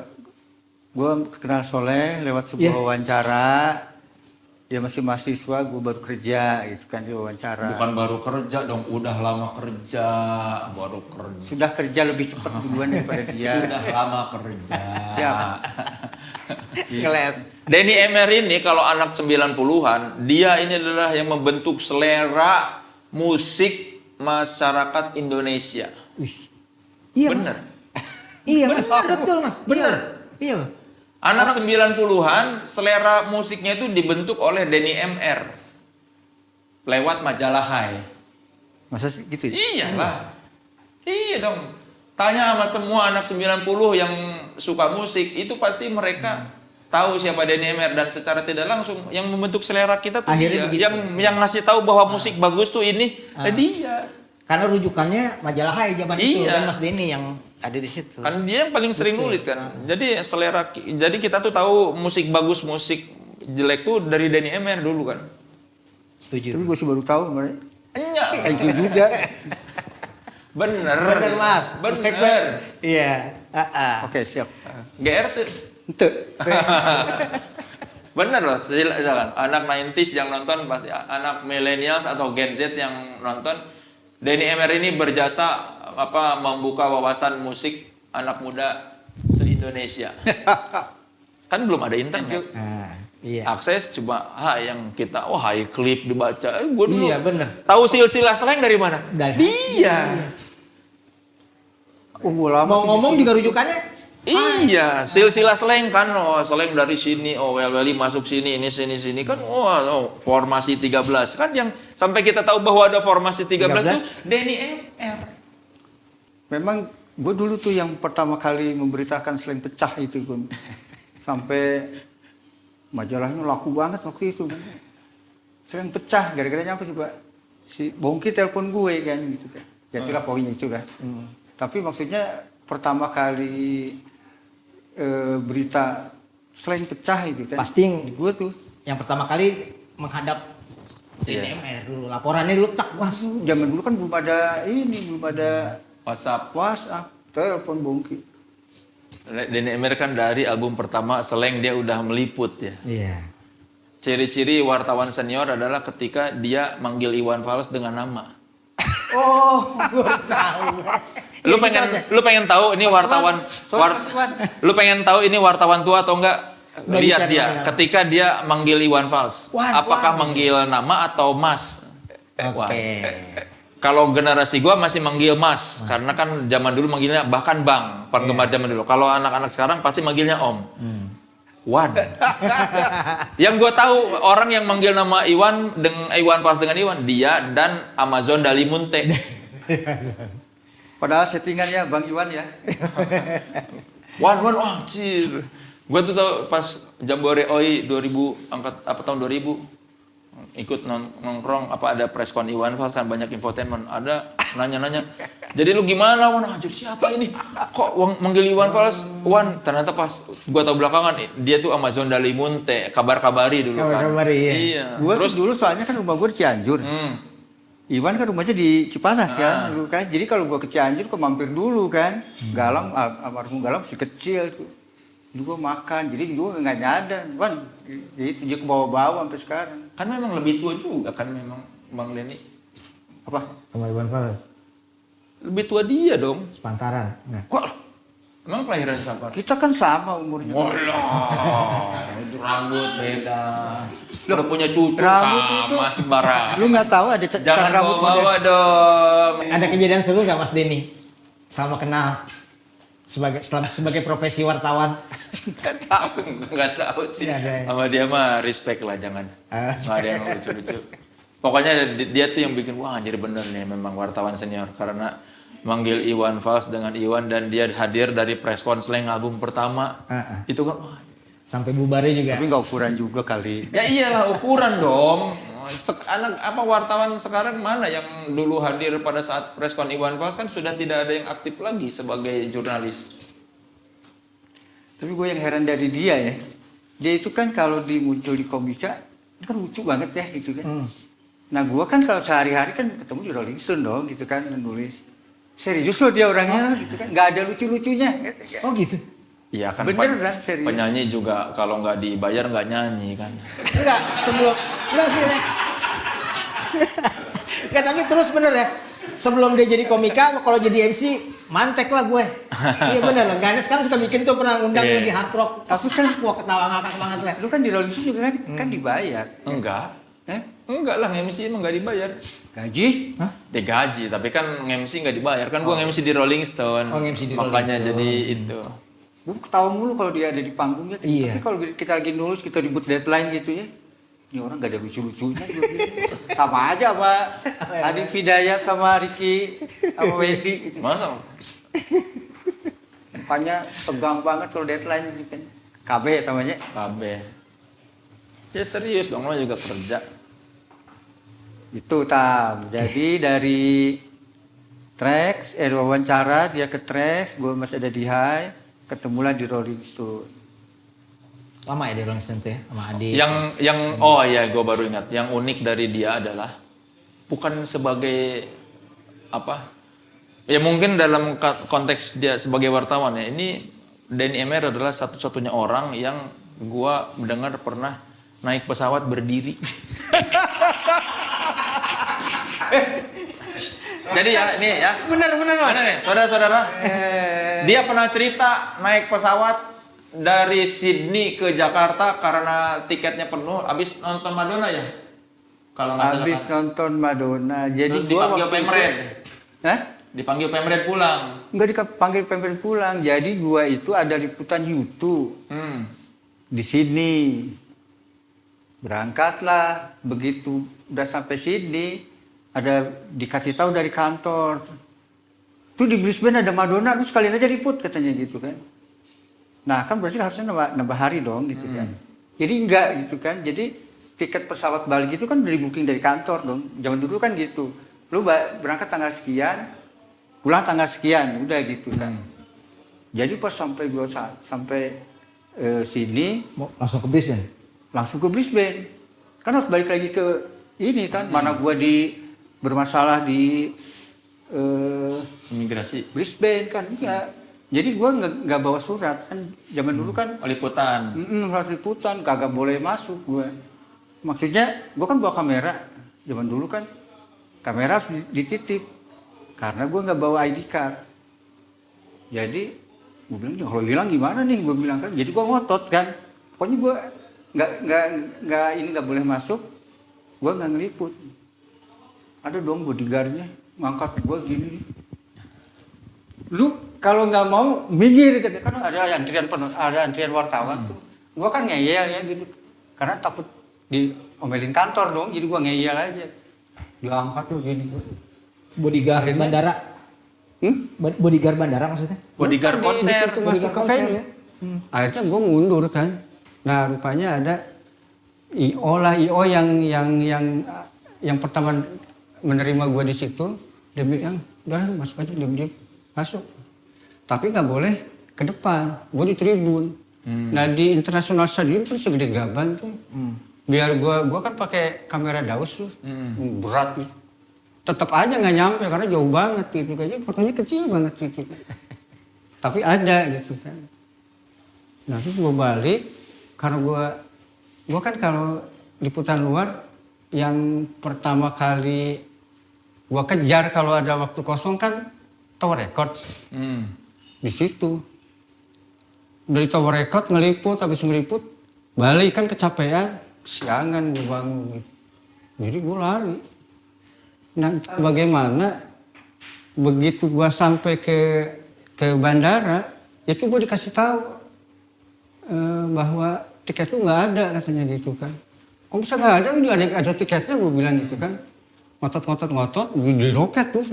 gue kenal Soleh lewat sebuah wawancara. Dia masih mahasiswa, gue baru kerja gitu kan, dia wawancara. Bukan baru kerja dong, udah lama kerja, baru kerja. Sudah kerja lebih cepat duluan daripada dia. Sudah lama kerja. Siap. Ngeles. Denny Emer ini kalau anak 90-an, dia ini adalah yang membentuk selera musik masyarakat Indonesia. Iya Bener. Mas. Iya Mas, betul Mas. Bener. Iya. Anak 90-an, selera musiknya itu dibentuk oleh Denny Emer. Lewat majalah Hai. Masa sih gitu ya? Iyalah. Iya dong. Tanya sama semua anak 90 yang suka musik, itu pasti mereka tahu siapa Denny Emer, dan secara tidak langsung yang membentuk selera kita tuh Akhirnya dia. begitu. Yang ngasih tahu bahwa musik bagus tuh ini dia. Karena rujukannya majalah Hai zaman itu, Iya. dan Mas Denny yang ada di situ. Kan dia yang paling sering nulis kan. Jadi jadi kita tuh tahu musik bagus, musik jelek tuh dari Denny Emer dulu kan. Setuju. Tapi gue sih baru tahu kemarin. Enggak. Thank you juga. Bener. Bener Mas. Bener. Iya. Oke, siap. GR tuh. Ente. Bener loh, silakan. Anak 90s yang nonton pasti, anak millennials atau Gen Z yang nonton, Denny Emer ini berjasa membuka wawasan musik anak muda se-Indonesia. Kan belum ada internet. Iya. Akses cuma yang kita high clip dibaca. Gua dulu Iya, bener. tahu silsilah Slank dari mana? Dari Dia. Lama Mau ngomong juga rujukannya Iya, silsilah Slank kan, Slank dari sini, Well-Welly masuk sini, ini sini kan, formasi 13 kan, yang sampai kita tahu bahwa ada formasi 13 tuh Denny Emer. Memang gue dulu tuh yang pertama kali memberitakan Slank pecah itu kan. Sampai majalahnya laku banget waktu itu. Slank pecah, gara-garanya apa sih Pak? Si Bongki telepon gue kan gitu kan. Ya itulah pokoknya itu kan. Tapi maksudnya pertama kali berita Slank pecah itu kan. Pasti gue tuh yang pertama kali menghadap Denny Emer dulu. Laporannya dulu tak Mas. zaman dulu kan belum ada belum ada WhatsApp. telepon Bongki. Denny Emer kan dari album pertama Slank dia udah meliput ya. Iya. Ciri-ciri wartawan senior adalah ketika dia manggil Iwan Fals dengan nama. Oh, gue tahu. Lu pengen tahu ini wartawan lu pengen tahu ini wartawan tua atau enggak? Lihat dia ketika dia manggil Iwan Fals. Apakah manggil nama atau Mas? Oke. Kalau generasi gua masih manggil Mas, karena kan zaman dulu manggilnya bahkan Bang, penggemar zaman dulu. Kalau anak-anak sekarang pasti manggilnya Om. Wan. Yang gua tahu orang yang manggil nama Iwan dengan Iwan Fals dengan Iwan, dia dan Amazon Dalimunte. Padahal settingannya Bang Iwan ya. Wan, anjir. Gua tuh tahu pas Jambore OI 2000 tahun 2000 ikut nongkrong ada preskon Iwan Fals kan, banyak infotainment, ada nanya-nanya. Jadi lu gimana Wan? Anjir siapa ini? Kok manggil Iwan Fals? Wan, ternyata pas gua tahu belakangan dia tuh Amazon Dalimunte, kabar-kabari dulu kan. Kabar-kabari, Iya. Gua terus dulu soalnya kan rumah gua di Cianjur. Iwan kan rumahnya di Cipanas kan dulu kan. Jadi kalau gua ke Cianjur gua mampir dulu kan. Galang, almarhum Galang masih kecil tuh. Dulu gua makan, jadi gua nggak nyadar. Wan, gitu dia ke bawah-bawah sampai sekarang. Kan memang lebih tua juga kan memang Bang Denny. Apa? Sama Iwan Fals. Lebih tua dia dong. Sepantaran. Nah. Kok Emang kelahiran siapa? kita kan sama umurnya. Itu rambut beda. Udah punya cucu rambut itu- sama sembarang. Lu nggak tahu ada cat Jangan rambut bawa model. dong. Ada kejadian seru nggak Mas Denny? Sama kenal sebagai profesi wartawan. Nggak tahu sih. Nggak ada ya. Sama dia mah respect lah, jangan. Nggak ada yang lucu-lucu. Pokoknya dia tuh yang bikin wah anjir bener nih memang wartawan senior, karena manggil Iwan Fals dengan Iwan dan dia hadir dari preskon Slank album pertama. Itu kan wah. Sampai bubarnya juga. Tapi nggak ukuran juga kali. Ya iyalah ukuran dong. Anak apa wartawan sekarang mana yang dulu hadir pada saat preskon Iwan Fals kan sudah tidak ada yang aktif lagi sebagai jurnalis. Tapi gue yang heran dari dia ya, dia itu kan kalau muncul di Komika, itu kan lucu banget ya gitu kan. Nah gue kan kalau sehari-hari kan ketemu di Rolling Stone dong gitu kan, nulis. Serius loh dia orangnya gitu kan, nggak ada lucu-lucunya. Gitu kan. Oh gitu. Iya kan, Beneran, serius. penyanyi juga kalau nggak dibayar nggak nyanyi kan. Enggak, enggak sih, Rek. Enggak, tapi terus bener ya. Sebelum dia jadi komika, kalau jadi MC, mantek lah gue. Iya bener lah, Ganes kan suka bikin tuh pernah undang di Hard Rock. Tapi kan gua ketawa ngakak banget lah. Lu kan di Rolling Stone juga kan dibayar. Enggak. Eh? Enggak lah, MC emang nggak dibayar. Gaji? Hah? Digaji, tapi kan MC nggak dibayar. Kan gua MC di Rolling Stone. Oh, MC di Makanya Rolling Stone. jadi itu. Gue ketawa mulu kalau dia ada di panggungnya. Iya. Tapi kalau kita lagi nulis, kita ribut deadline gitu ya. Ini orang gak ada lucu-lucunya. Gua bilang. Sama aja sama Ading Hidayat sama Ricky sama Wendy. Gitu. Masa? Mukanya tegang banget kalau deadline gitu kan. KB namanya. KB. Ya serius dong, lo juga kerja. Itu Tam. Jadi dari Trax, wawancara dia ke Trax, gue masih ada di High, ketemulah di Rolling Stone. Lama ya di Rolling Stone tuh ya, sama Adi. Oh ya, gue baru ingat. Yang unik dari dia adalah bukan sebagai apa? Ya mungkin dalam konteks dia sebagai wartawan ya. Ini Denny Emer adalah satu-satunya orang yang gue mendengar pernah naik pesawat berdiri. Jadi ya, ini ya. Bener Mas. Mana nih, saudara-saudara? Dia pernah cerita naik pesawat dari Sydney ke Jakarta karena tiketnya penuh. Abis nonton Madonna ya? Kalau nggak salah. Habis nonton Madonna. Jadi Terus gua dipanggil waktu Pemred. itu- Hah? Dipanggil Pemred pulang. Enggak dipanggil Pemret pulang. Jadi gua itu ada liputan YouTube di Sydney. Berangkatlah, begitu udah sampai Sydney, ada dikasih tahu dari kantor. Tuh di Brisbane ada Madonna, lu sekalian aja liput katanya gitu kan. Nah kan berarti harusnya nambah hari dong gitu kan. Jadi enggak gitu kan. Jadi tiket pesawat balik itu kan dari booking dari kantor dong. Zaman dulu kan gitu. Lu berangkat tanggal sekian, pulang tanggal sekian, udah gitu kan. Jadi pas sampai gua sampai sini, Mau langsung ke Brisbane. langsung ke Brisbane. Kan harus balik lagi ke ini kan. Mana gua bermasalah di Imigrasi. Brisbane kan enggak. Jadi gua nggak bawa surat kan. Zaman dulu kan Liputan. harus liputan, kagak boleh masuk gua. Maksudnya gua kan bawa kamera. Zaman dulu kan kamera harus dititip. Karena gua nggak bawa ID card. Jadi gua bilang kalau hilang gimana nih? Gua bilang kan. Jadi gua ngotot kan. Pokoknya gua nggak boleh masuk. Gua nggak ngeliput. Ada dong bodyguardnya ngangkat gua gini. Lu kalau nggak mau minggir gitu kan, ada antrian wartawan tuh. Gua kan ngeyel ya gitu. Karena takut diomelin kantor dong. Jadi gua ngeyel aja. Diangkat tuh gini. Bodyguard Akhirnya- bandara. Bodyguard bandara maksudnya? Bodyguard Bukan di konser. pintu masuk ke konser. venue. Akhirnya gue mundur kan. Nah rupanya ada IO yang pertama menerima gue di situ. Dia bilang, udah masuk aja diam-diam masuk. Tapi nggak boleh ke depan. Gue di tribun. Nah di International Stadium kan segede gaban tuh. Biar gue kan pakai kamera daus tuh, berat gitu. Tetap aja nggak nyampe karena jauh banget gitu kan. Jadi fotonya kecil banget gitu kan. Tapi ada gitu kan. Nah terus gue balik, karena gue kan kalau liputan luar yang pertama kali gue kejar kalau ada waktu kosong kan Tower Records. Di situ. Dari Tower Records ngeliput, habis ngeliput balik kan kecapean, siangan gue bangun gitu. Jadi gue lari. Nah bagaimana begitu gue sampai ke bandara, itu gue dikasih tahu bahwa tiket itu nggak ada katanya gitu kan. Kok bisa nggak ada? Ini ada tiketnya gue bilang gitu kan. Ngotot di loket tuh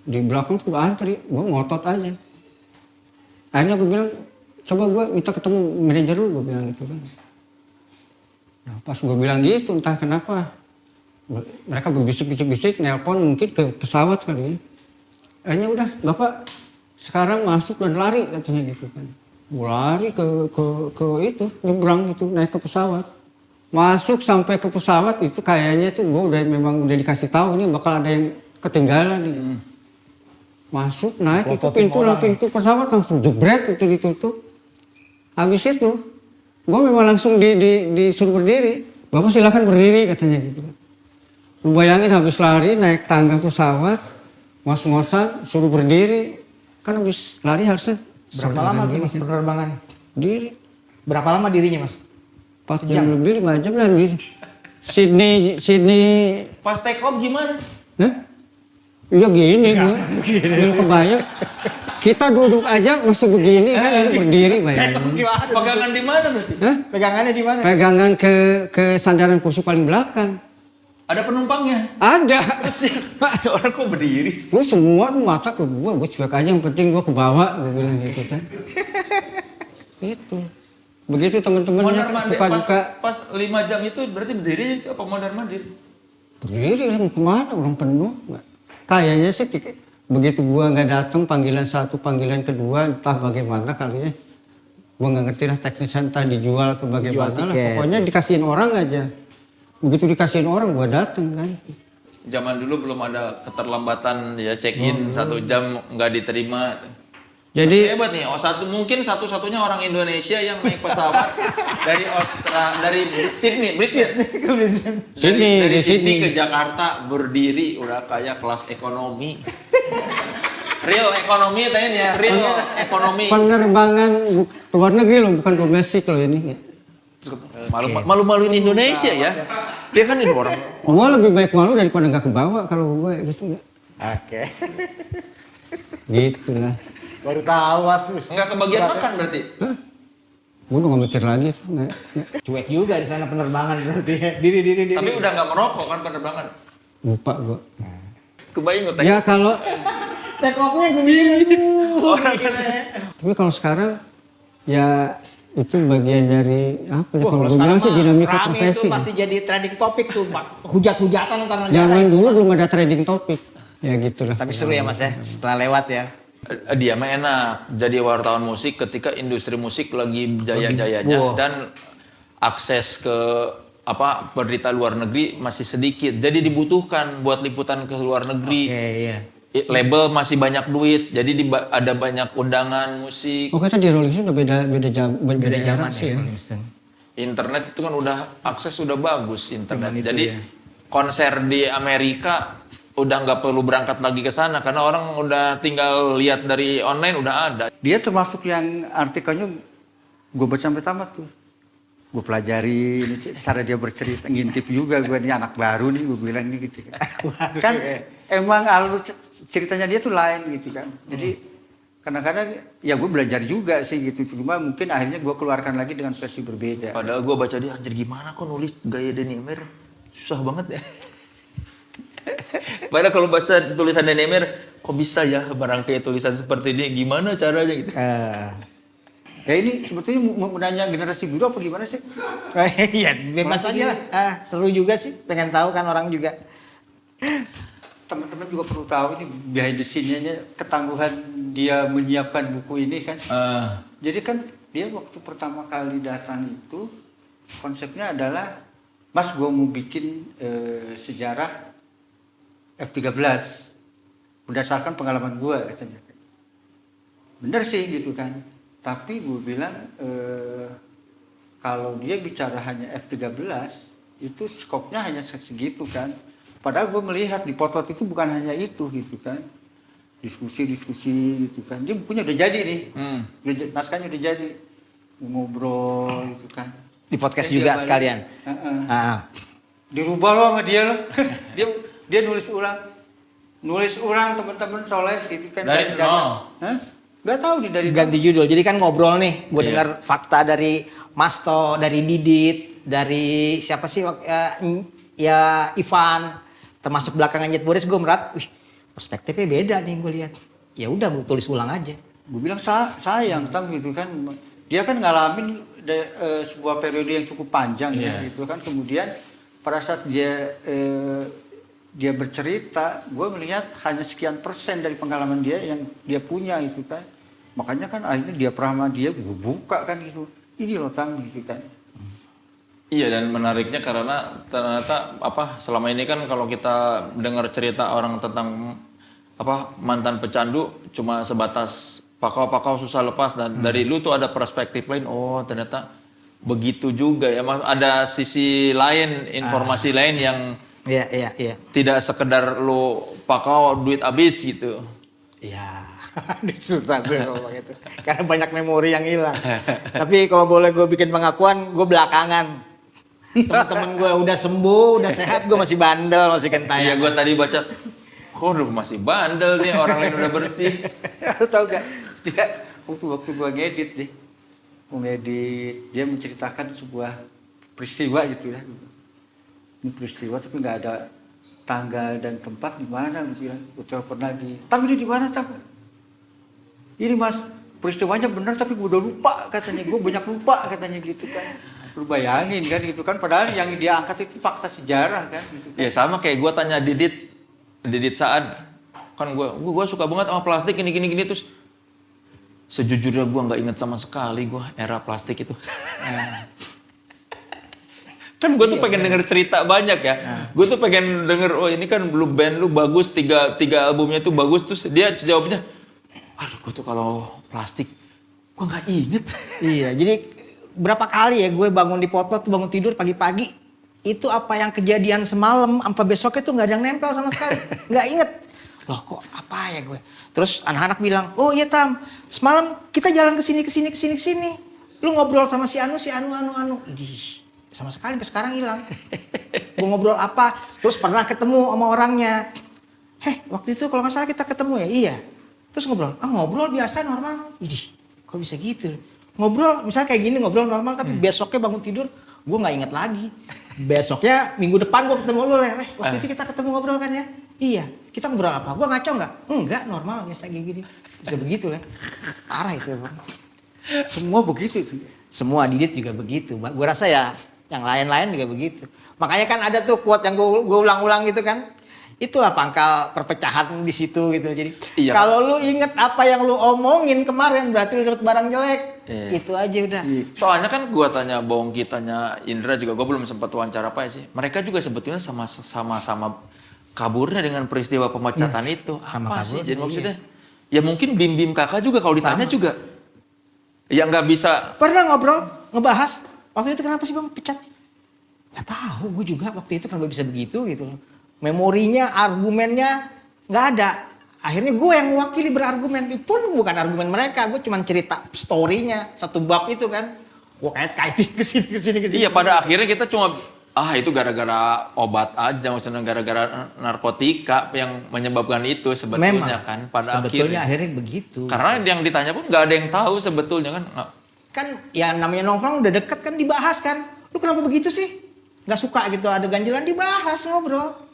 di belakang tuh antri, gue ngotot aja. Akhirnya gue bilang coba gue minta ketemu manajer lu, gue bilang gitu kan. Nah pas gue bilang gitu entah kenapa Mereka berbisik-bisik, nelpon mungkin ke pesawat kali ya. Akhirnya udah, Bapak sekarang masuk dan lari katanya gitu kan. Gue lari ke itu, nyebrang itu, naik ke pesawat. Masuk sampai ke pesawat itu kayaknya tuh gue udah dikasih tahu ini bakal ada yang ketinggalan nih. Masuk, naik itu pintu pesawat langsung jebret itu ditutup. Habis itu, gue memang langsung disuruh berdiri. Bapak silakan berdiri katanya gitu. Lu bayangin habis lari naik tangga pesawat, ngos-ngosan suruh berdiri. Kan habis lari harusnya. Berapa lama tuh Mas penerbangannya? Diri. Berapa lama dirinya Mas? 4 jam lebih, 5 jam lah di Sydney. Pas take off gimana? Hah? Iya gini, yang kebayang. Kita duduk aja masih begini kan, ini berdiri bayangin. Pegangan di mana berarti? Hah? Pegangannya di mana? Pegangan ke sandaran kursi paling belakang. Ada penumpangnya? Ada. Orang kok berdiri? Gue semua tuh mata ke gue cuek aja, yang penting gue ke bawah, gue bilang gitu kan. Itu. Begitu teman-temannya suka duka. Pas 5 jam itu berarti berdiri apa mondar-mandir? Berdiri lah, mau kemana, orang penuh. Kayaknya sih begitu gue nggak datang panggilan 1, panggilan kedua, entah bagaimana kali ya. Gue nggak ngerti lah teknisnya, entah dijual atau bagaimana lah. Pokoknya dikasihin orang aja. Begitu dikasihin orang gue datang kan. Zaman dulu belum ada keterlambatan ya, check-in 1 jam nggak diterima. Jadi hebat nih, mungkin satu-satunya orang Indonesia yang naik pesawat dari Sydney, Brisbane. Dari Sydney ke Jakarta berdiri udah kayak kelas ekonomi. Real ekonomi tanya ya, real ekonomi. Penerbangan luar negeri loh, bukan domestik loh ini. Malu-maluin Indonesia ya. Dia kan ini orang. Gua lebih baik malu daripada nggak kebawa kalau gue gitu ya. Oke. Gitu lah. Baru tahu Mas. Enggak kebagian makan berarti? Hah? Gue udah gak mikir lagi tuh. Cuek juga di sana penerbangan berarti ya. Diri. Tapi udah nggak merokok kan penerbangan? Lupa gue. Kebayang nggak? Ya kalau take off-nya kebiru. tapi kalau sekarang ya itu bagian dari apa ya, kalau gue bilang sih dinamika rame profesi. itu pasti jadi trending topik tuh, hujat-hujatan antar negara. Zaman dulu belum ada trading topik. Ya gitulah. Tapi seru ya Mas ya, setelah lewat ya. Dia mah enak jadi wartawan musik ketika industri musik lagi jaya-jayanya dan akses ke berita luar negeri masih sedikit. Jadi dibutuhkan buat liputan ke luar negeri. Oke, iya. Label masih banyak duit, jadi ada banyak undangan musik. Oh kata di Rolling Stone udah beda zaman sih ya. Internet itu kan akses udah bagus internet. Jadi ya. konser di Amerika udah nggak perlu berangkat lagi ke sana karena orang udah tinggal lihat dari online udah ada. Dia termasuk yang artikelnya gue baca sampai tamat tuh. Gue pelajari cara dia bercerita, ngintip juga gue ini anak baru nih, gue bilang nih gitu kan. Emang alur ceritanya dia tuh lain gitu kan. Jadi kadang-kadang ya gue belajar juga sih gitu. Cuma mungkin akhirnya gue keluarkan lagi dengan versi berbeda. Padahal gue baca dia anjir gimana kok nulis gaya Denny Emer susah banget ya. Padahal kalau baca tulisan Denny Emer kok bisa ya merangkai tulisan seperti ini, gimana caranya gitu. Ya ini sebetulnya mau nanya generasi biru apa gimana sih? Iya, bebas aja lah. Seru juga sih, pengen tahu kan orang juga. Teman-teman juga perlu tahu ini behind the scene-nya ketangguhan dia menyiapkan buku ini kan. Jadi kan dia waktu pertama kali datang itu konsepnya adalah Mas gue mau bikin sejarah F-13 berdasarkan pengalaman gue katanya. Bener sih gitu kan. Tapi gue bilang kalau dia bicara hanya F-13 itu skopnya hanya segitu kan. Padahal gue melihat di Potlot itu bukan hanya itu gitu kan. Diskusi gitu kan. Dia bukunya udah jadi nih. Naskahnya udah jadi. Ngobrol gitu kan. Di podcast juga sekalian. Dirubah loh sama dia loh. dia nulis ulang teman-teman Soleh gitu kan. Dari Gak tahu nih dari ganti judul. Jadi kan ngobrol nih, gue dengar fakta dari Masto, dari Didit, dari siapa sih ya Ivan, termasuk belakangan Jet Boris, gue merat, perspektifnya beda nih gue lihat. Ya udah gue tulis ulang aja. Gue bilang sayang tam gitu kan. Dia kan ngalamin sebuah periode yang cukup panjang ya gitu kan. Kemudian pada saat dia bercerita, gue melihat hanya sekian persen dari pengalaman dia yang dia punya itu kan. Makanya kan akhirnya dia pernah dia gue buka kan gitu. Ini loh Tam gitu kan. Iya, dan menariknya karena ternyata selama ini kan kalau kita dengar cerita orang tentang mantan pecandu cuma sebatas pakau-pakau susah lepas, dan dari lu tuh ada perspektif lain. Oh, ternyata begitu juga ya. Ada sisi lain, informasi lain yang Iya. tidak sekedar lu pakau duit habis gitu. Iya. Susah tuh kalau gitu. Karena banyak memori yang hilang. Tapi kalau boleh gue bikin pengakuan, gue belakangan. Temen-temen gue udah sembuh, udah sehat, gue masih bandel, masih Iya, kentayan. gue tadi baca, kok lu masih bandel nih, orang lain udah bersih. Lu tau gak? Dia waktu gue ngedit dia menceritakan sebuah peristiwa gitu ya. Ini peristiwa tapi nggak ada tanggal dan tempat di mana, gue bilang. Gue telepon lagi, tapi ini di mana Tam? Ini Mas, peristiwanya benar tapi gue udah lupa katanya. Gue banyak lupa katanya gitu kan. Lu bayangin kan gitu kan, padahal yang dia angkat itu fakta sejarah kan gitu kan. Ya sama kayak gue tanya Didit Saad, kan gue suka banget sama plastik gini terus sejujurnya gue nggak inget sama sekali gue era plastik itu. Kan gue tuh pengen denger cerita banyak ya. Gue tuh pengen denger, oh ini kan lu band lu bagus, tiga albumnya tuh bagus, terus dia jawabnya, aduh gue tuh kalau plastik gue nggak inget. Iya, jadi berapa kali ya gue bangun di Potlot, bangun tidur pagi-pagi, itu apa yang kejadian semalam sampai besoknya tuh nggak ada yang nempel sama sekali, nggak inget. Loh kok apa ya gue? Terus anak-anak bilang, oh iya Tam, semalam kita jalan ke sini. Lu ngobrol sama si Anu. Idih, sama sekali sampai sekarang hilang. Gue ngobrol apa? Terus pernah ketemu sama orangnya. Waktu itu kalau nggak salah kita ketemu ya? Iya. Terus ngobrol biasa normal. Idih, kok bisa gitu? Ngobrol misalnya kayak gini, ngobrol normal, tapi besoknya bangun tidur gue nggak inget lagi. Besoknya minggu depan gue ketemu lu Leh. Waktu itu kita ketemu ngobrol kan ya? Iya. Kita ngobrol apa? Gue ngaco nggak? Enggak, normal biasa kayak gini. Bisa begitu Leh. Parah itu Bang. Semua begitu sih. Semua Didit juga begitu. Gue rasa ya yang lain-lain juga begitu. Makanya kan ada tuh quote yang gue ulang-ulang gitu kan. Itulah pangkal perpecahan di situ gitu. Jadi iya, kalau lu inget apa yang lu omongin kemarin berarti lu dapet barang jelek. Iya. Itu aja udah. Soalnya kan gue tanya Bongki, tanya Indra juga, gue belum sempat wawancara sih. Mereka juga sebetulnya sama-sama kaburnya dengan peristiwa pemecatan itu. Sama Apa sih? kaburnya, Jadi maksudnya, ya mungkin Bim kakak juga kalau ditanya juga, ya nggak bisa. Pernah ngobrol, ngebahas waktu itu kenapa sih Bang pecat? Gak tahu, gue juga waktu itu kenapa bisa begitu gitu loh. Memorinya, argumennya nggak ada. Akhirnya gue yang mewakili berargumen. Pun bukan argumen mereka, gue cuma cerita story-nya, satu bab itu kan. Gue kait-kaitin kesini. Iya, pada akhirnya kita cuma, itu gara-gara obat aja, maksudnya gara-gara narkotika yang menyebabkan itu sebetulnya. Memang, kan. Pada sebetulnya akhirnya begitu. Karena yang ditanya pun nggak ada yang tahu sebetulnya kan. Kan ya namanya nongkrong udah deket kan dibahas kan. Lu kenapa begitu sih? Gak suka gitu ada ganjilan, dibahas, ngobrol.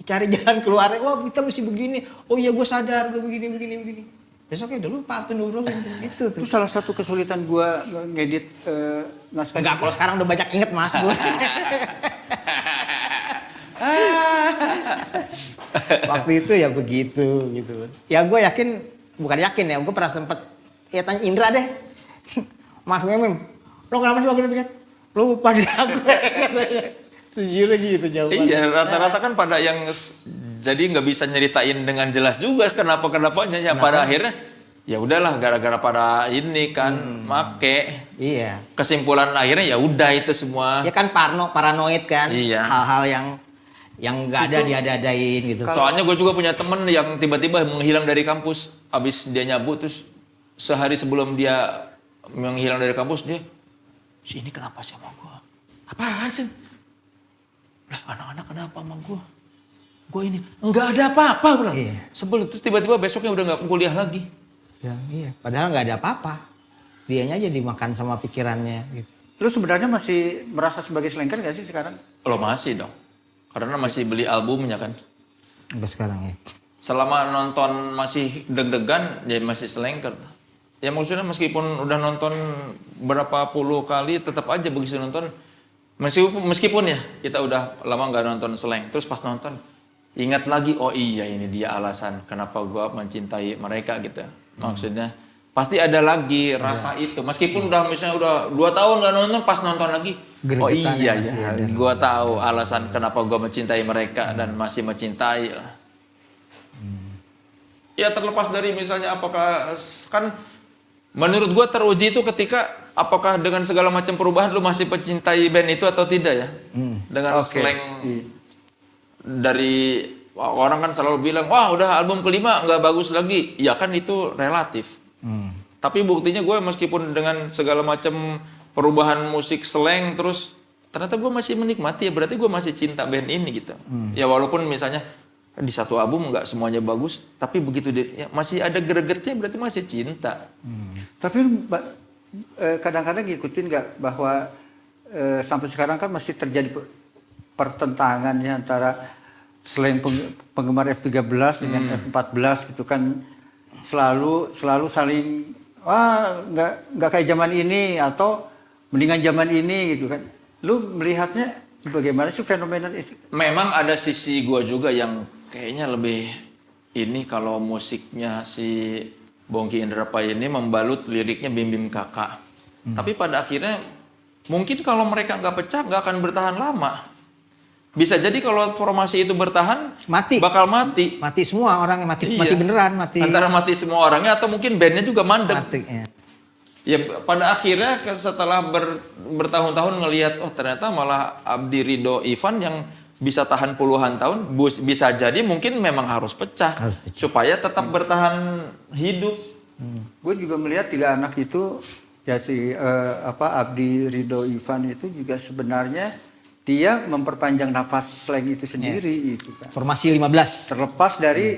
Cari jalan keluarnya, wah kita mesti begini. Oh iya gue sadar, gue begini. Besoknya udah lupa tuh ngobrolin gitu tuh. Itu salah satu kesulitan gue ngedit naskah. Enggak, kalau sekarang udah banyak inget mas gue. Waktu itu ya begitu gitu. Ya gue yakin, bukan yakin ya, gue pernah sempet ya tanya Indra deh. Mas Memem, lo kenapa sih waktu itu pecat? Lupa deh aku. Setuju lagi gitu jawabannya. Iya, rata-rata kan pada yang jadi nggak bisa nyeritain dengan jelas juga kenapa-kenapanya ya. Pada akhirnya ya udahlah gara-gara pada ini kan make. Iya. Kesimpulan akhirnya ya udah itu semua. Ya kan paranoid kan. Iya. Hal-hal yang nggak ada diada-adain gitu. Soalnya gue juga punya temen yang tiba-tiba menghilang dari kampus. Abis dia nyabut terus sehari sebelum dia menghilang dari kampus dia, si ini kenapa sih sama gue? Apaan sih? Lah anak-anak kenapa sama gue? Gue ini nggak ada apa-apa bro. Iya. Sebelum itu tiba-tiba besoknya udah nggak kuliah lagi. Ya, iya. Padahal nggak ada apa-apa. Dianya aja dimakan sama pikirannya gitu. Lu sebenarnya masih merasa sebagai selengker gak sih sekarang? Lo masih dong. Karena masih beli albumnya kan. Sampai sekarang ya. Selama nonton masih deg-degan, ya masih selengker. Ya maksudnya meskipun udah nonton berapa puluh kali, tetap aja begitu nonton, Meskipun ya kita udah lama nggak nonton Slank, terus pas nonton ingat lagi, oh iya ini dia alasan kenapa gua mencintai mereka gitu. Maksudnya pasti ada lagi rasa itu. Meskipun udah misalnya udah 2 tahun nggak nonton, pas nonton lagi, oh iya ya, gua tahu alasan kenapa gua mencintai mereka dan masih mencintai lah. Ya terlepas dari misalnya apakah kan menurut gua teruji itu ketika apakah dengan segala macam perubahan lu masih mencintai band itu atau tidak ya? Dengan slang dari orang kan selalu bilang, wah udah album kelima nggak bagus lagi. Ya kan itu relatif. Tapi buktinya gue meskipun dengan segala macam perubahan musik slang terus ternyata gue masih menikmati ya berarti gue masih cinta band ini gitu. Ya walaupun misalnya di satu album nggak semuanya bagus, tapi begitu ya masih ada gregetnya berarti masih cinta. Tapi kadang-kadang ngikutin nggak bahwa sampai sekarang kan masih terjadi pertentangan ya antara selain penggemar F13 dengan F14 gitu kan selalu saling nggak kayak zaman ini atau mendingan zaman ini gitu kan. Lu melihatnya bagaimana sih fenomena itu? Memang ada sisi gua juga yang kayaknya lebih ini kalau musiknya si Bongki Indrapaya ini membalut liriknya Bim Bim Kakak. Tapi pada akhirnya mungkin kalau mereka nggak pecah nggak akan bertahan lama. Bisa jadi kalau formasi itu bertahan bakal mati. Mati semua orangnya, mati beneran, mati. Antara mati semua orangnya atau mungkin bandnya juga mandek. Mati, ya. Ya pada akhirnya setelah bertahun-tahun ngelihat oh ternyata malah Abdi Ridho Ivan yang bisa tahan puluhan tahun, bisa jadi mungkin memang harus pecah. Supaya tetap bertahan hidup. Gue juga melihat 3 anak itu ya si Abdi Ridho Ivan itu juga sebenarnya dia memperpanjang nafas slang itu sendiri itu kan. Formasi 15. Terlepas dari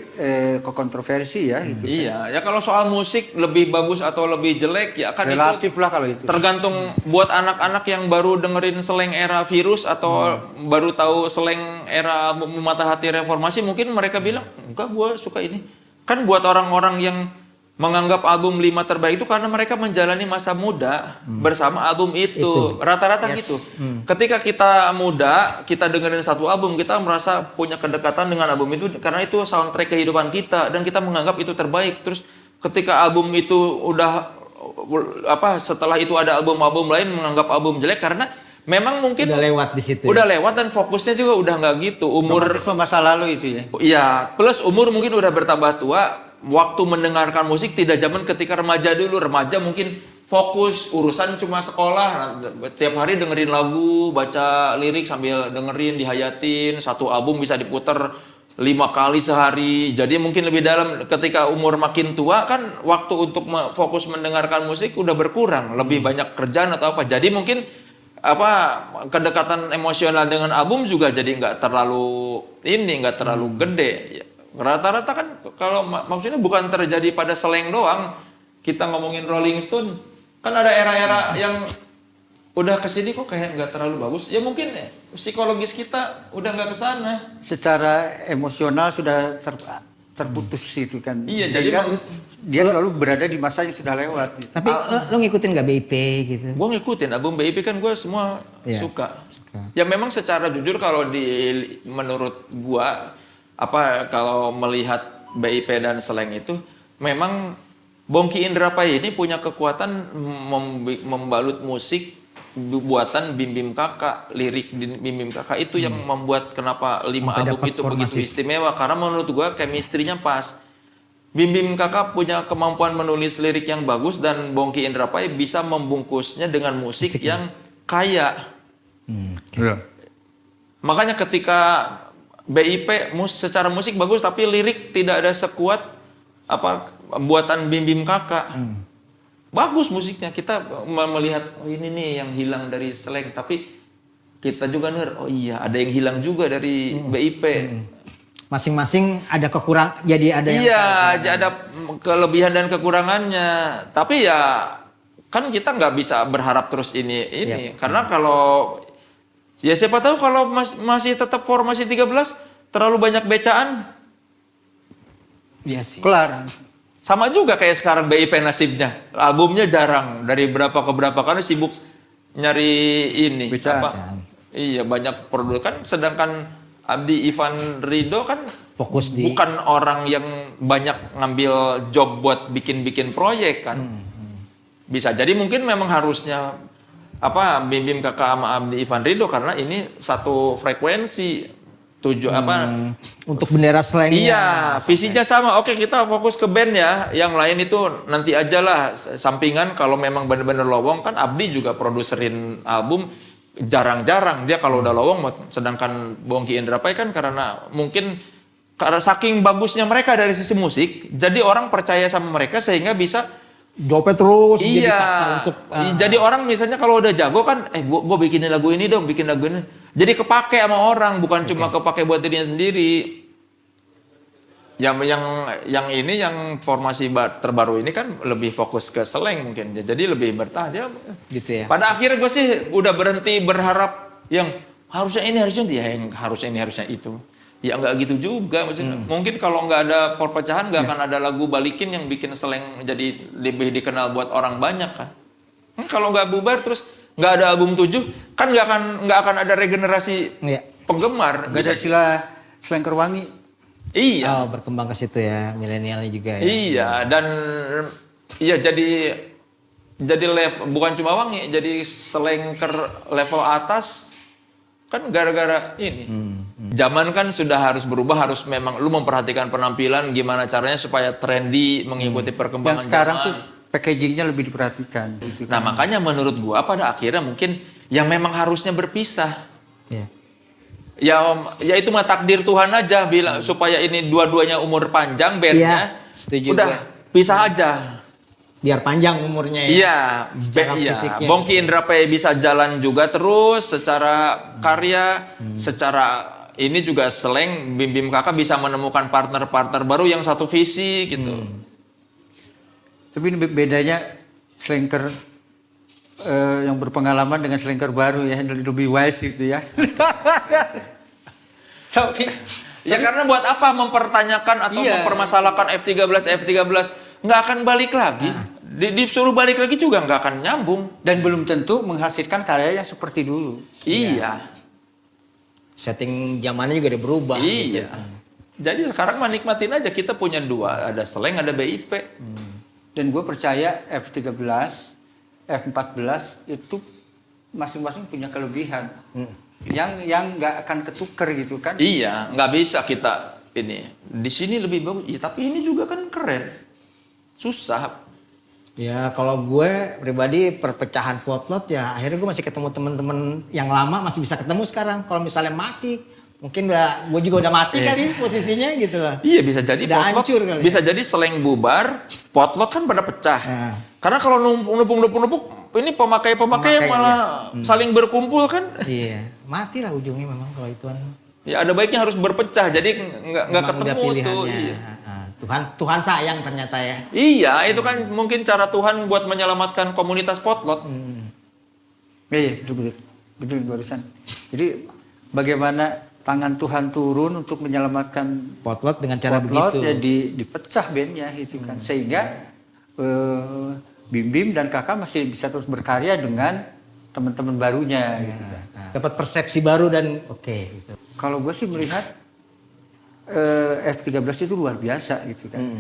kontroversi ya itu. Iya, ya kalau soal musik lebih bagus atau lebih jelek ya kan relatif itu lah kalau itu. tergantung buat anak-anak yang baru dengerin slang era virus atau baru tahu slang era Mata Hati Reformasi mungkin mereka bilang enggak gue suka ini. Kan buat orang-orang yang menganggap album 5 terbaik itu karena mereka menjalani masa muda bersama album itu. Rata-rata gitu. Ketika kita muda, kita dengerin satu album, kita merasa punya kedekatan dengan album itu karena itu soundtrack kehidupan kita dan kita menganggap itu terbaik. Terus ketika album itu udah setelah itu ada album-album lain menganggap album jelek karena memang mungkin udah lewat di situ. Udah lewat dan fokusnya juga udah nggak gitu. Umur masa lalu itu ya. Iya, plus umur mungkin udah bertambah tua. Waktu mendengarkan musik tidak zaman ketika remaja dulu. Remaja mungkin fokus urusan cuma sekolah. Setiap hari dengerin lagu, baca lirik sambil dengerin, dihayatin. Satu album bisa diputar 5 kali sehari. Jadi mungkin lebih dalam. Ketika umur makin tua kan waktu untuk fokus mendengarkan musik udah berkurang. Lebih banyak kerjaan atau apa. Jadi mungkin kedekatan emosional dengan album juga jadi nggak terlalu gede. Rata-rata kan kalau maksudnya bukan terjadi pada slang doang. Kita ngomongin Rolling Stone kan ada era-era yang udah kesini kok kayak nggak terlalu bagus. Ya mungkin psikologis kita udah nggak kesana. Secara emosional sudah terputus itu kan. Iya, jadi dia selalu berada di masa yang sudah lewat. Gitu. Tapi lo ngikutin nggak BIP gitu? Gue ngikutin album BIP kan gue semua suka. Ya memang secara jujur kalau menurut gue kalau melihat BIP dan slang itu memang Bongki Indrapaya ini punya kekuatan membalut musik buatan Bim Bim Kakak, lirik Bim Bim Kakak itu yang membuat kenapa 5 album itu begitu istimewa karena menurut gua chemistry-nya pas. Bim Bim Kakak punya kemampuan menulis lirik yang bagus dan Bongki Indrapaya bisa membungkusnya dengan musik yang kaya. Makanya ketika BIP secara musik bagus tapi lirik tidak ada sekuat buatan Bim Bim Kakak. Bagus musiknya. Kita melihat ini nih yang hilang dari slang tapi kita juga oh iya ada yang hilang juga dari BIP. Masing-masing ada jadi ada yang ada kelebihan dan kekurangannya. Tapi ya kan kita nggak bisa berharap terus ini karena kalau ya siapa tahu kalau masih tetap formasi 13 terlalu banyak becaan. Iya sih. Kelar. Sama juga kayak sekarang BIP nasibnya. Albumnya jarang dari berapa ke berapa karena sibuk nyari ini Iya, banyak produk kan, sedangkan Abdi Ivan Rido kan Fokus di bukan orang yang banyak ngambil job buat bikin-bikin proyek kan. Bisa jadi mungkin memang harusnya apa Bim Bim Kakak sama Abdi Ivan Rido karena ini satu frekuensi untuk bendera slangnya. Iya, visinya sama. Oke, kita fokus ke band ya. Yang lain itu nanti aja lah sampingan kalau memang bener-bener lowong kan Abdi juga produserin album jarang-jarang dia kalau udah lowong, sedangkan Bongki Indrapaya kan karena mungkin karena saking bagusnya mereka dari sisi musik, jadi orang percaya sama mereka sehingga bisa Jawabnya terus jadi iya, paksa untuk jadi orang misalnya kalau udah jago kan, gua bikinin lagu ini dong, bikin lagu ini. Jadi kepake sama orang, bukan cuma kepake buat dirinya sendiri. Yang ini yang formasi terbaru ini kan lebih fokus ke slang mungkin, jadi lebih bertahan dia. gitu ya. Pada akhirnya gue sih udah berhenti berharap yang harusnya ini harusnya dia, yang harusnya ini harusnya itu. Ya nggak gitu juga maksudnya. Mungkin kalau nggak ada perpecahan nggak akan ada lagu Balikin yang bikin slang jadi lebih dikenal buat orang banyak kan. Kalau nggak bubar terus nggak ada album 7 kan nggak akan ada regenerasi Iya. penggemar. Gak ada istilah Slengker Wangi. Iya. Oh, berkembang ke situ ya, milenialnya juga ya. Iya, dan iya jadi bukan cuma wangi, jadi selengker level atas kan gara-gara ini. Zaman kan sudah harus berubah, harus memang lu memperhatikan penampilan gimana caranya supaya trendy mengikuti perkembangan Yang sekarang zaman. tuh packagingnya lebih diperhatikan. Gitu Nah, kan. makanya menurut gua pada akhirnya mungkin yang memang harusnya berpisah. Iya. Ya itu mah takdir Tuhan aja bilang supaya ini dua-duanya umur panjang bandnya. Iya, setuju Udah gue. pisah aja. Biar panjang umurnya ya. Iya, Secara iya. fisiknya. Bongki Indrapaya bisa jalan juga terus secara karya, secara ini juga slang Bim Bim Kakak bisa menemukan partner-partner baru yang satu visi gitu. Tapi ini bedanya Slengker yang berpengalaman dengan Slengker baru ya, lebih wise gitu ya. Tapi Ya karena buat apa mempertanyakan atau Iya. mempermasalahkan F13 nggak akan balik lagi. Disuruh balik lagi juga nggak akan nyambung. dan belum tentu menghasilkan karya yang seperti dulu. Iya. Setting zamannya juga udah berubah. Iya. Gitu. Jadi sekarang mah nikmatin aja, kita punya dua, ada slang, ada BIP. Dan gue percaya F13, F14 itu masing-masing punya kelebihan. Yang nggak akan ketuker gitu kan. Iya, nggak bisa kita ini. Di sini lebih bagus. Ya, tapi ini juga kan keren. Susah. Ya kalau gue pribadi perpecahan potlot ya akhirnya gue masih ketemu teman-teman yang lama masih bisa ketemu sekarang. Kalau misalnya masih mungkin gue juga udah mati kali posisinya gitu lah. Iya, bisa jadi Udah potlot, hancur kali ya. bisa jadi slang bubar, potlot kan pada pecah. Nah. Karena kalau numpuk, ini pemakai Pemakai, malah saling berkumpul kan. Iya, mati lah ujungnya memang kalau ituan. Ya ada baiknya harus berpecah, jadi nggak Memang ketemu udah tuh. pilihannya. Iya. Tuhan sayang ternyata ya. Iya, itu kan mungkin cara Tuhan buat menyelamatkan komunitas potlot. Iya, betul barusan. Jadi bagaimana tangan Tuhan turun untuk menyelamatkan Potlot dengan cara potlot begitu. ya dipecah bandnya gitu kan. Sehingga Bim Bim dan Kakak masih bisa terus berkarya dengan teman-teman barunya gitu kan. Dapat persepsi baru dan oke gitu. Kalau gue sih melihat F13 itu luar biasa gitu kan.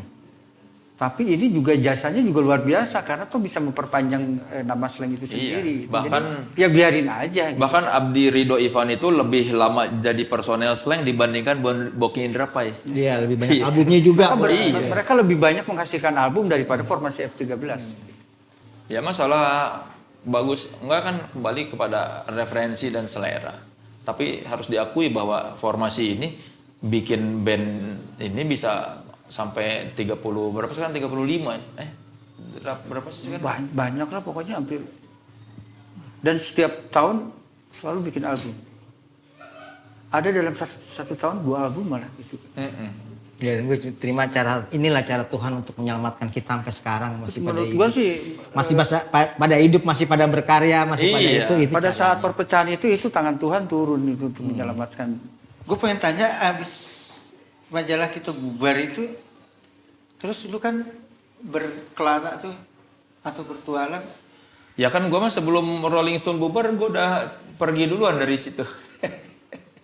Tapi ini juga jasanya juga luar biasa karena tuh bisa memperpanjang nama slang itu sendiri. Gitu. bahkan- jadi, ya biarin aja. Gitu. Bahkan Abdi Rido Ivan itu lebih lama jadi personel slang dibandingkan Bongki Indrapaya. Iya, lebih banyak albumnya juga. Mereka lebih banyak menghasilkan album daripada formasi F13. Ya masalah bagus, enggak kan kembali kepada referensi dan selera. Tapi harus diakui bahwa formasi ini bikin band ini bisa sampai 30 berapa sekarang 35 ya? Berapa sih sekarang? Banyak lah pokoknya hampir. Dan setiap tahun selalu bikin album. Ada dalam satu tahun 2 album malah gitu. Ya, dan gue terima inilah cara Tuhan untuk menyelamatkan kita sampai sekarang masih pada Menurut hidup. gua sih Masih pada hidup, masih pada berkarya, masih pada Iya. itu pada caranya. saat perpecahan itu tangan Tuhan turun itu untuk menyelamatkan. Gue pengen tanya abis majalah kita bubar itu, terus lu kan berkelana tuh atau bertualang, Ya kan gue mah sebelum Rolling Stone bubar gue udah pergi duluan dari situ.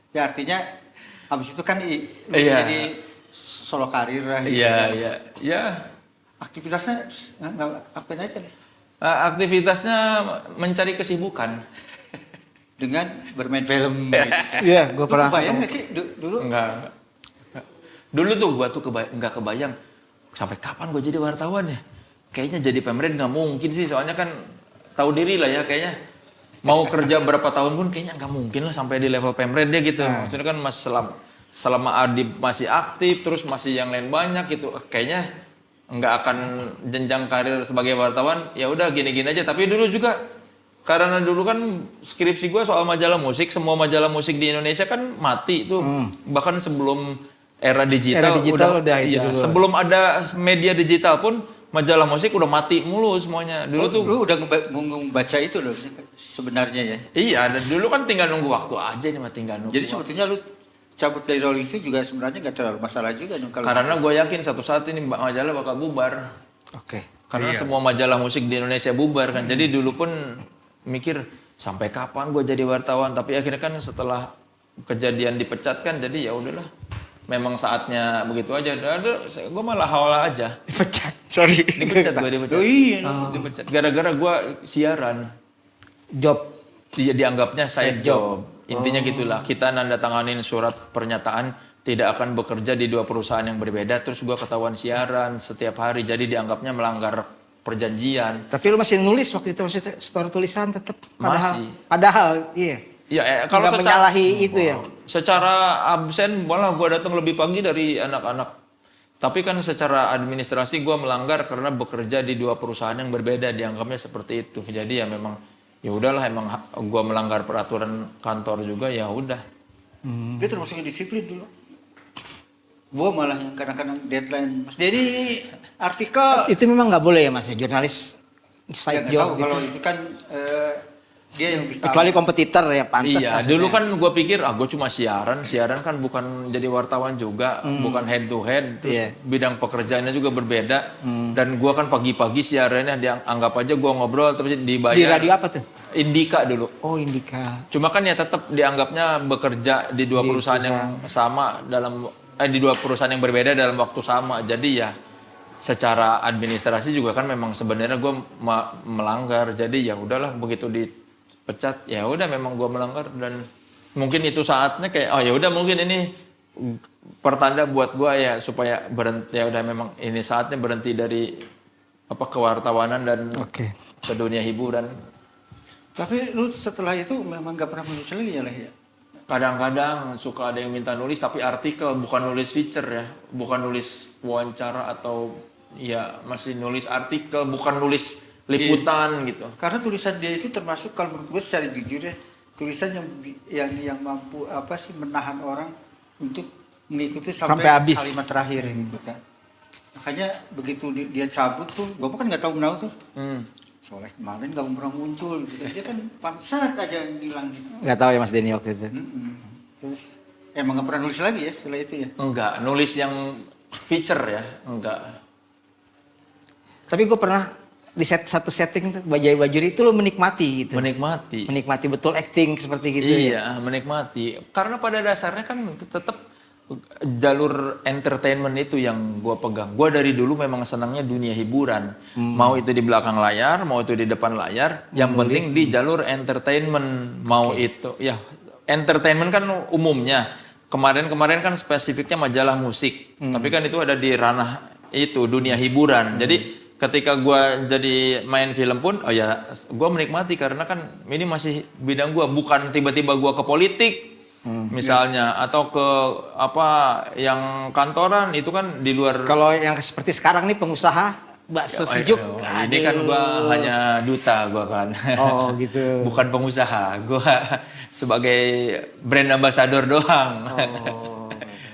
Ya artinya habis itu kan Iya. jadi solo karir lah. Gitu. Iya. Ya. Aktivitasnya nggak ngapain aja nih? Aktivitasnya mencari kesibukan. Dengan bermain film. Gitu. Iya, gue Lu pernah. kebayang nggak sih dulu? Enggak. Dulu tuh gue tuh nggak kebayang sampai kapan gue jadi wartawan ya. Kayaknya jadi pemret nggak mungkin sih, soalnya kan tahu diri lah ya kayaknya. Mau kerja berapa tahun pun kayaknya nggak mungkin lah sampai di level pemret dia gitu. Maksudnya kan selama Adib masih aktif, terus masih yang lain banyak gitu. Kayaknya nggak akan jenjang karir sebagai wartawan. Ya udah gini-gini aja. Tapi dulu juga karena dulu kan skripsi gue soal majalah musik, semua majalah musik di Indonesia kan mati tuh. Bahkan sebelum era digital, udah itu iya, dulu. sebelum ada media digital pun majalah musik udah mati mulu semuanya. Dulu tuh Lu udah membaca itu loh sebenarnya ya. iya, dan dulu kan tinggal nunggu waktu aja nih, mah tinggal nunggu. Jadi waktu. sebetulnya lu cabut dari Rolling Stone juga sebenarnya nggak terlalu masalah juga dong kalau. Karena gue yakin satu saat ini majalah bakal bubar. Oke. Karena Iya. semua majalah musik di Indonesia bubar kan. Jadi dulu pun mikir sampai kapan gue jadi wartawan. Tapi akhirnya kan setelah kejadian dipecat kan, jadi ya udahlah. Memang saatnya begitu aja. Gue malah hawala aja. Dipecat, sorry. Dipecat gue dipecat. Oh iya. Dipecat. Gara-gara gue siaran. Job. Dia dianggapnya side Side job. Intinya gitulah. Kita nanda tanganin surat pernyataan tidak akan bekerja di 2 perusahaan yang berbeda. Terus gue ketahuan siaran setiap hari. Jadi dianggapnya melanggar perjanjian. Tapi lu masih nulis waktu itu, maksudnya store tulisan tetap. Masih. Padahal iya. Ya, kalau Nggak secara menyalahi itu ya. secara absen malah gue datang lebih pagi dari anak-anak. Tapi kan secara administrasi gue melanggar karena bekerja di 2 perusahaan yang berbeda, dianggapnya seperti itu. Jadi ya memang ya udahlah, emang gue melanggar peraturan kantor juga, ya udah. Dia termasuk yang disiplin dulu. Gua malah yang kadang-kadang deadline. Mas Dedi artikel. Itu memang nggak boleh ya Mas ya, jurnalis Ya, side nggak job tahu, gitu. kalau itu kan dia yang lebih tahu. Kecuali kompetitor ya pantas. Iya, maksudnya. dulu kan gue pikir gue cuma siaran kan bukan jadi wartawan juga, bukan head to head, terus Iya. bidang pekerjaannya juga berbeda. Dan gue kan pagi-pagi siarannya dianggap aja gue ngobrol terus dibayar. Di radio apa tuh? Indika dulu. Oh, Indika. Cuma kan ya tetap dianggapnya bekerja di 2 perusahaan yang sama di 2 perusahaan yang berbeda dalam waktu sama. Jadi ya secara administrasi juga kan memang sebenarnya gue melanggar. Jadi ya udahlah, begitu dipecat ya udah memang gue melanggar, dan mungkin itu saatnya kayak ya udah, mungkin ini pertanda buat gue ya supaya berhenti, ya udah memang ini saatnya berhenti dari kewartawanan dan Oke. ke dunia hiburan. Tapi lu setelah itu memang nggak pernah menulis lagi ya lah ya. Kadang-kadang suka ada yang minta nulis, tapi artikel, bukan nulis feature ya, bukan nulis wawancara atau ya masih nulis artikel, bukan nulis liputan gitu. Karena tulisan dia itu termasuk kalau menurut gue secara jujur ya, tulisan yang mampu menahan orang untuk mengikuti Sampai habis. kalimat terakhir gitu kan. Makanya begitu dia cabut tuh, gue kan nggak tahu menau tuh. Soalnya kemarin nggak pernah muncul gitu. Dia kan pansat aja yang hilang gitu. Nggak tahu ya Mas Denny waktu itu. Terus emang nggak pernah nulis lagi ya setelah itu ya. Enggak, nulis yang feature ya, enggak. Tapi gue pernah di satu setting tuh Bajai Bajuri itu lo menikmati gitu. Menikmati. Menikmati betul acting seperti gitu ya. Iya, menikmati. Karena pada dasarnya kan tetap jalur entertainment itu yang gue pegang. Gue dari dulu memang senangnya dunia hiburan. Mau itu di belakang layar, mau itu di depan layar. Yang penting di jalur entertainment. Mau itu, ya entertainment kan umumnya. Kemarin kan spesifiknya majalah musik. Tapi kan itu ada di ranah itu, dunia hiburan. Jadi ketika gue jadi main film pun, gue menikmati karena kan ini masih bidang gue. Bukan tiba-tiba gue ke politik. Misalnya atau ke yang kantoran, itu kan di luar. Kalau yang seperti sekarang nih pengusaha bakso sejuk. Ini kan gua hanya duta gua kan. Oh gitu. Bukan pengusaha. Gua sebagai brand ambassador doang. Oh.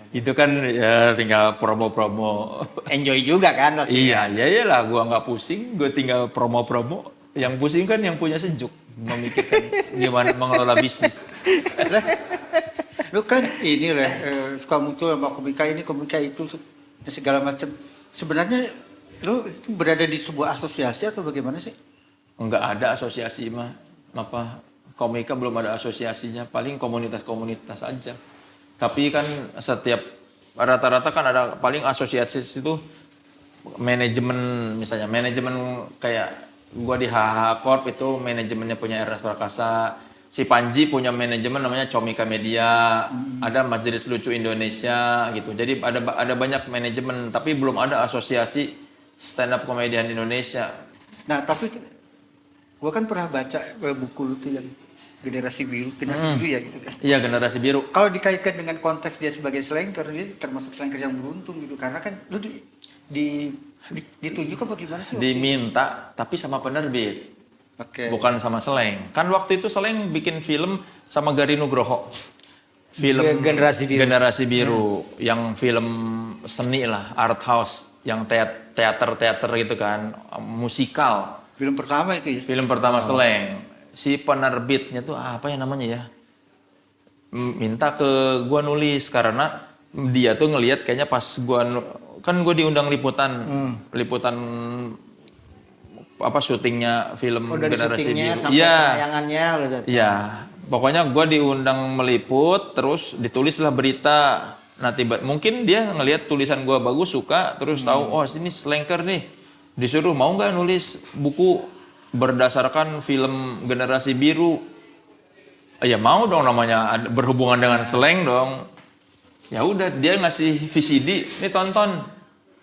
Itu kan ya tinggal promo-promo. Enjoy juga kan pastinya. Iya lah, gua nggak pusing, gua tinggal promo-promo. Yang pusing kan yang punya sejuk, memikirkan gimana mengelola bisnis. Lu kan ini lah suka muncul sama komika ini, komika itu segala macam. Sebenarnya lu itu berada di sebuah asosiasi atau bagaimana sih? nggak ada asosiasi mah, apa komika belum ada asosiasinya, paling komunitas-komunitas aja. Tapi kan setiap rata-rata kan ada paling asosiasi itu manajemen, misalnya manajemen kayak gua di HH Corp itu manajemennya punya Ernest Prakasa, si Panji punya manajemen namanya Comika Media, ada Majelis Lucu Indonesia gitu. Jadi ada banyak manajemen, tapi belum ada asosiasi stand up komedian Indonesia. Nah, tapi gua kan pernah baca buku lu tuh yang generasi biru ya gitu kan. Iya, generasi biru. Kalau dikaitkan dengan konteks dia sebagai slanker, dia termasuk slanker yang beruntung gitu, karena kan lu ditunjuk apa gimana sih? Diminta tapi sama penerbit. Oke. Bukan sama Seleng. Kan waktu itu Seleng bikin film sama Gari Nugroho. Film Generasi Biru yang film seni lah, art house, yang teater gitu kan, musikal. Film pertama itu ya? Film pertama Seleng. Si penerbitnya tuh apa ya namanya ya? Minta ke gua nulis karena dia tuh ngelihat kayaknya pas kan gua diundang liputan apa syutingnya film Generasi Biru. Iya. Tayangannya udah datang. Iya. Pokoknya gua diundang meliput, terus ditulislah berita. Nah mungkin dia ngelihat tulisan gua bagus, suka, terus tahu oh sini slanker nih. Disuruh mau nggak nulis buku berdasarkan film Generasi Biru. Ya mau dong, namanya berhubungan dengan slang dong. Ya udah dia ngasih VCD, ini tonton.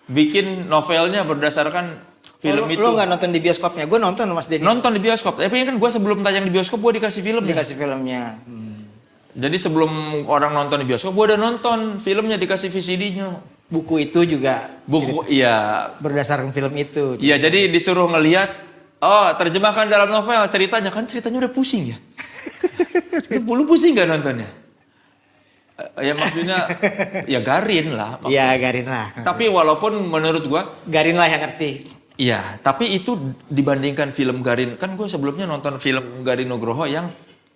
Bikin novelnya berdasarkan film itu. Lu nggak nonton di bioskopnya? Gue nonton Mas Denny. Nonton di bioskop. Tapi kan gue sebelum tayang di bioskop gue dikasih film. Dikasih filmnya. Jadi sebelum orang nonton di bioskop gue udah nonton filmnya, dikasih VCD-nya. Buku itu juga. Iya. Berdasarkan film itu. Iya, jadi disuruh ngelihat. Oh, terjemahkan dalam novel ceritanya. Kan ceritanya udah pusing ya. Lu pusing gak nontonnya? Ya maksudnya, ya Garin lah. Iya, Garin lah. Tapi walaupun menurut gua, Garin lah yang ngerti. iya, tapi itu dibandingkan film Garin. Kan gue sebelumnya nonton film Garin Nugroho yang,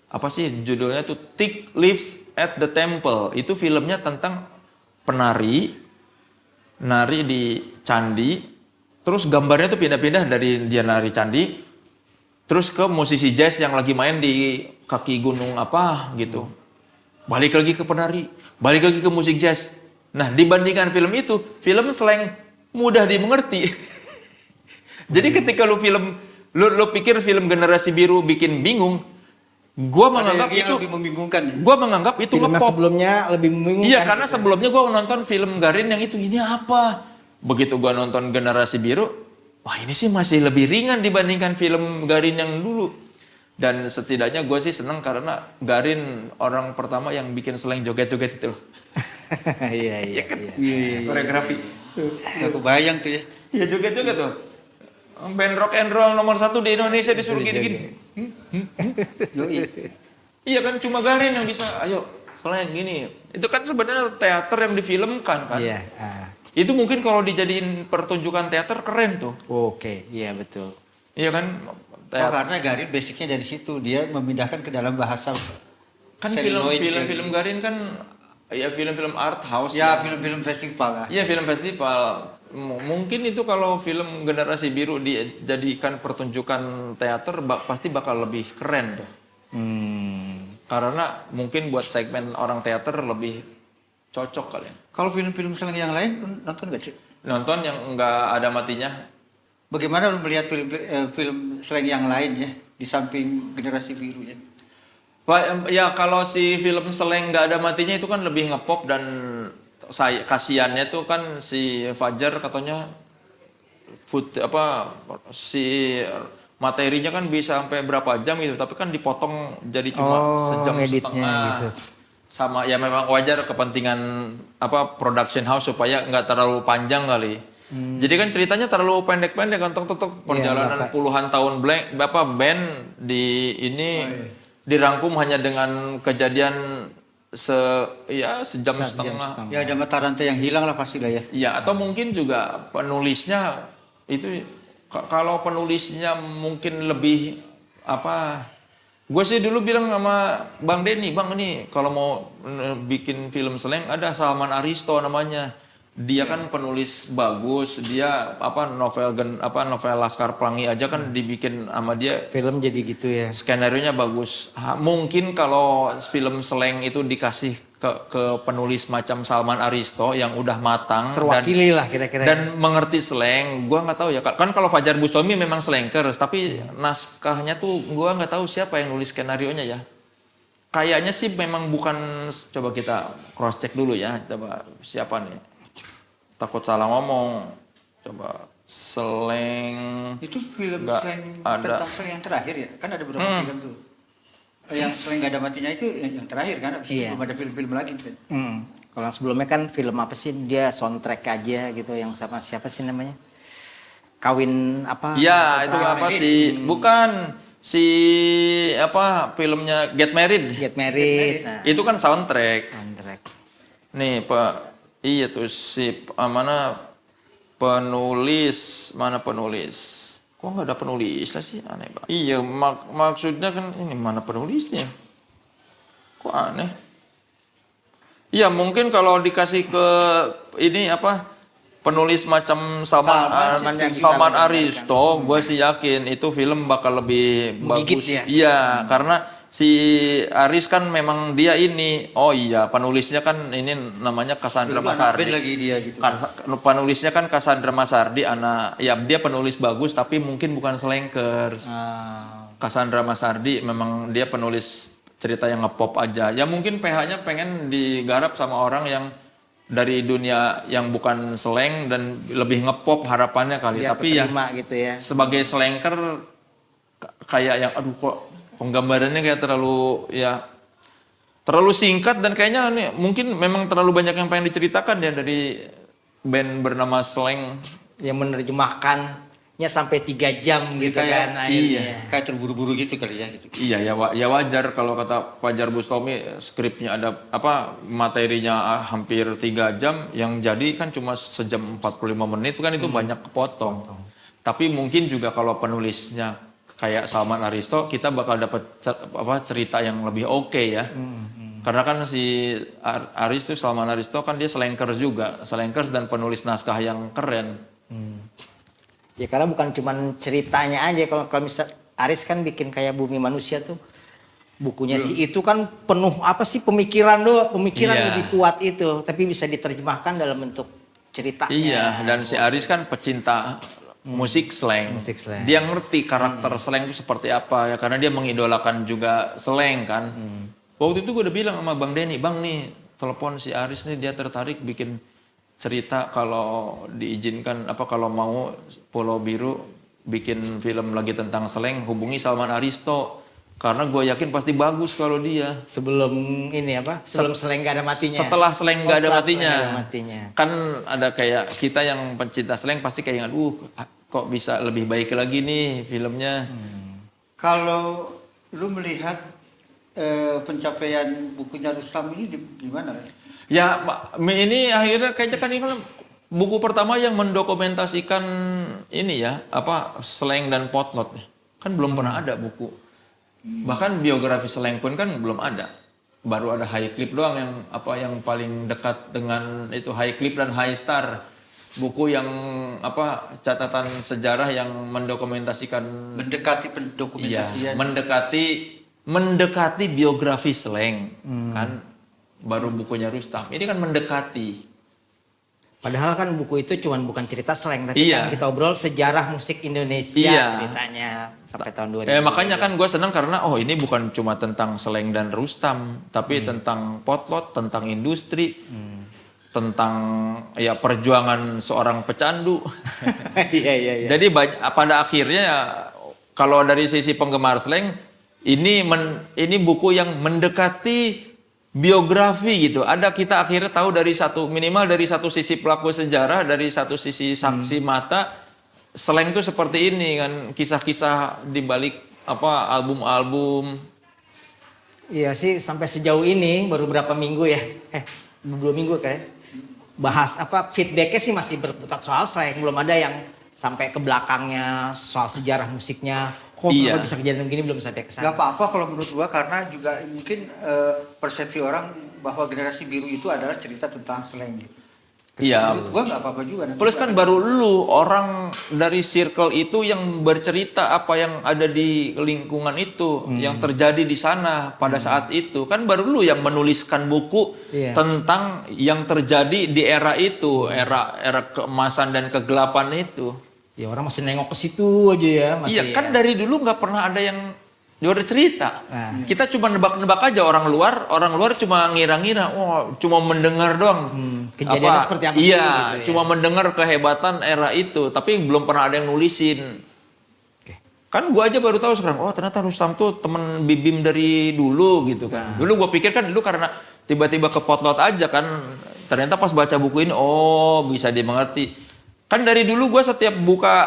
apa sih judulnya tuh, Thick Lips at the Temple. Itu filmnya tentang penari, nari di candi. Terus gambarnya tuh pindah-pindah dari dia nari candi, terus ke musisi jazz yang lagi main di kaki gunung apa gitu. Balik lagi ke penari, balik lagi ke musik jazz. Nah dibandingkan film itu, film slang mudah dimengerti. Jadi ketika lu pikir film Generasi Biru bikin bingung, gua menganggap itu lebih membingungkan. Gua menganggap itu Filmnya ngepop. sebelumnya lebih membingungkan. Iya, karena sebelumnya gua nonton film Garin yang ini apa? Begitu gua nonton Generasi Biru, wah ini sih masih lebih ringan dibandingkan film Garin yang dulu. Dan setidaknya gue sih seneng karena Garin orang pertama yang bikin slang joget-joget itu loh. Iya. Koreografi. Gak kebayang tuh ya. Iya joget-joget tuh. Band rock and roll nomor 1 di Indonesia disuruh gini-gini. Iya kan cuma Garin yang bisa, ayo slang gini. Itu kan sebenarnya teater yang difilmkan kan. Iya. Itu mungkin kalau dijadiin pertunjukan teater keren tuh. Oke, iya betul. Iya kan? Karena Garin basicnya dari situ, dia memindahkan ke dalam bahasa. Kan Celluloid film Garin kan ya film-film art house. Ya film-film festival lah. Iya film festival. Mungkin itu kalau film Generasi Biru dijadikan pertunjukan teater pasti bakal lebih keren tuh. Karena mungkin buat segmen orang teater lebih cocok kali ya. Kalau film-film slang yang lain nonton gak sih? Nonton yang nggak ada matinya. Bagaimana lu melihat film slang yang lain ya di samping Generasi Biru ya? Ya kalau si film slang nggak ada matinya itu kan lebih ngepop dan kasiannya tuh kan si Fajar katanya si materinya kan bisa sampai berapa jam gitu, tapi kan dipotong jadi cuma sejam setengah gitu. Sama ya memang wajar kepentingan production house supaya nggak terlalu panjang kali. Jadi kan ceritanya terlalu pendek-pendek kan, perjalanan puluhan tahun band di ini dirangkum hanya dengan kejadian sejam setengah. Ya ada mata rantai yang hilang lah pasti lah ya. Iya, atau mungkin juga penulisnya itu kalau penulisnya mungkin lebih gue sih dulu bilang sama Bang Denny, Bang ini kalau mau bikin film slang ada Salman Aristo namanya. Dia kan penulis bagus, dia novel Laskar Pelangi aja kan dibikin sama dia. Film jadi gitu ya. Skenario-nya bagus. Mungkin kalau film Slank itu dikasih ke penulis macam Salman Aristo yang udah matang Terwakili lah kira-kira. dan mengerti slang. Gua nggak tahu ya. Kan kalau Fajar Bustami memang slankers, tapi naskahnya tuh gua nggak tahu siapa yang nulis skenario-nya ya. Kayaknya sih memang bukan, coba kita cross check dulu ya. Coba siapa nih? Takut salah ngomong. Coba Slank. Itu film Nggak slang ada. tentang slang yang terakhir ya? Kan ada beberapa film tuh. Yang slang gak ada matinya itu yang terakhir kan? Abis itu Iya. belum ada film-film lagi kan? Kalau yang sebelumnya kan film apa sih, dia soundtrack aja gitu yang sama siapa sih namanya? Kawin apa? Ya, itu apa sih? Bukan si filmnya Get Married. Get Married. Nah, Itu kan soundtrack. soundtrack. Nih, Pak. Iya tuh mana penulis? Kok nggak ada penulisnya sih? Aneh banget. Iya, maksudnya kan ini mana penulisnya? Kok aneh? Iya, mungkin kalau dikasih ke ini penulis macam Salman Aristo, gue sih yakin itu film bakal lebih Menggigit bagus. ya? Iya, karena si Aris kan memang dia ini, penulisnya kan ini namanya Cassandra Itu anak Masardi. band lagi dia gitu. Penulisnya kan Cassandra Masardi, dia penulis bagus tapi mungkin bukan slankers. Cassandra Masardi memang dia penulis cerita yang ngepop aja. Ya mungkin PH-nya pengen digarap sama orang yang dari dunia yang bukan slang dan lebih ngepop harapannya kali. Biar Tapi ya keterima gitu ya. sebagai slanker kayak yang kok penggambarannya kayak terlalu singkat dan kayaknya nih mungkin memang terlalu banyak yang pengen diceritakan ya dari band bernama Slank. Yang menerjemahkannya sampai 3 jam gitu Kayak- kan. iya. Kayak terburu-buru gitu kali ya gitu. Iya ya wajar kalau kata Fajar Bustami skripnya ada materinya hampir 3 jam yang jadi kan cuma sejam 45 menit kan itu banyak kepotong. Tapi mungkin juga kalau penulisnya kayak Salman Aristo kita bakal dapat cerita yang lebih oke ya. Karena kan si Salman Aristo kan dia slankers juga, slankers dan penulis naskah yang keren. Ya karena bukan cuman ceritanya aja, kalau misal Aris kan bikin kayak Bumi Manusia tuh bukunya sih itu kan penuh pemikiran Iya. lebih kuat itu, tapi bisa diterjemahkan dalam bentuk ceritanya. Iya, dan si Aris kan pecinta musik slang. Musik slang. Dia ngerti karakter slang itu seperti apa ya, karena dia mengidolakan juga slang kan. Waktu itu gue udah bilang sama Bang Denny, Bang nih telepon si Aris nih, dia tertarik bikin cerita kalau diizinkan kalau mau Pulau Biru bikin film lagi tentang slang, hubungi Salman Aristo. Karena gue yakin pasti bagus kalau dia. Sebelum sebelum Slang Gak Ada Matinya. Setelah slang gak ada setelah matinya. Slang Gak Ada Matinya. Kan ada kayak kita yang pencinta slang pasti kayak kok bisa lebih baik lagi nih filmnya. Kalau lu melihat pencapaian bukunya Rustam ini gimana? Ya, ini akhirnya kayaknya kan ini kan buku pertama yang mendokumentasikan ini ya, slang dan potlot. Kan belum pernah ada buku. Bahkan biografi slang pun kan belum ada. Baru ada High Clip doang yang paling dekat dengan itu, High Clip dan High Star. Buku yang catatan sejarah yang mendokumentasikan Mendekati pendokumentasian. mendekati biografi slang kan, baru bukunya Rustam ini kan mendekati. Padahal kan buku itu bukan cerita slang, tapi Iya. kan kita obrol sejarah musik Indonesia Iya. ceritanya sampai tahun 2000. Makanya kan gue senang karena ini bukan cuma tentang slang dan Rustam, tapi tentang potlot, tentang industri, tentang perjuangan seorang pecandu. Iya. Jadi pada akhirnya kalau dari sisi penggemar slang ini buku yang mendekati biografi gitu. Kita akhirnya tahu minimal dari satu sisi pelaku sejarah, dari satu sisi saksi mata. Slang itu seperti ini kan, kisah-kisah di balik album-album. Iya sih, sampai sejauh ini baru berapa minggu ya? 2 minggu kayak. Bahas feedbacknya sih masih berputar soal slang, belum ada yang sampai ke belakangnya soal sejarah musiknya. Iya. Kenapa bisa kejadian begini, belum sampai ke sana. Gak apa-apa kalau menurut gua, karena juga mungkin persepsi orang bahwa generasi biru itu adalah cerita tentang slang gitu. Iya. Menurut gua nggak apa-apa juga. Nanti Plus gua kan baru lu orang dari circle itu yang bercerita apa yang ada di lingkungan itu, yang terjadi di sana pada saat itu. Kan baru lu yang menuliskan buku Iya. tentang yang terjadi di era itu, era keemasan dan kegelapan itu. Ya orang masih nengok ke situ aja ya. Masih Iya, kan dari dulu nggak pernah ada yang juara cerita. Nah. Kita cuma nebak-nebak aja orang luar cuma ngira-ngira, cuma mendengar doang. Kejadiannya seperti apa sih, Iya, gitu ya. cuma mendengar kehebatan era itu, tapi belum pernah ada yang nulisin. Kan gua aja baru tahu sekarang, ternyata Rustam tuh temen Bibim dari dulu gitu kan. Dulu gua pikir kan dulu karena tiba-tiba ke potlot aja kan, ternyata pas baca buku ini, bisa dimengerti. Kan dari dulu gue setiap buka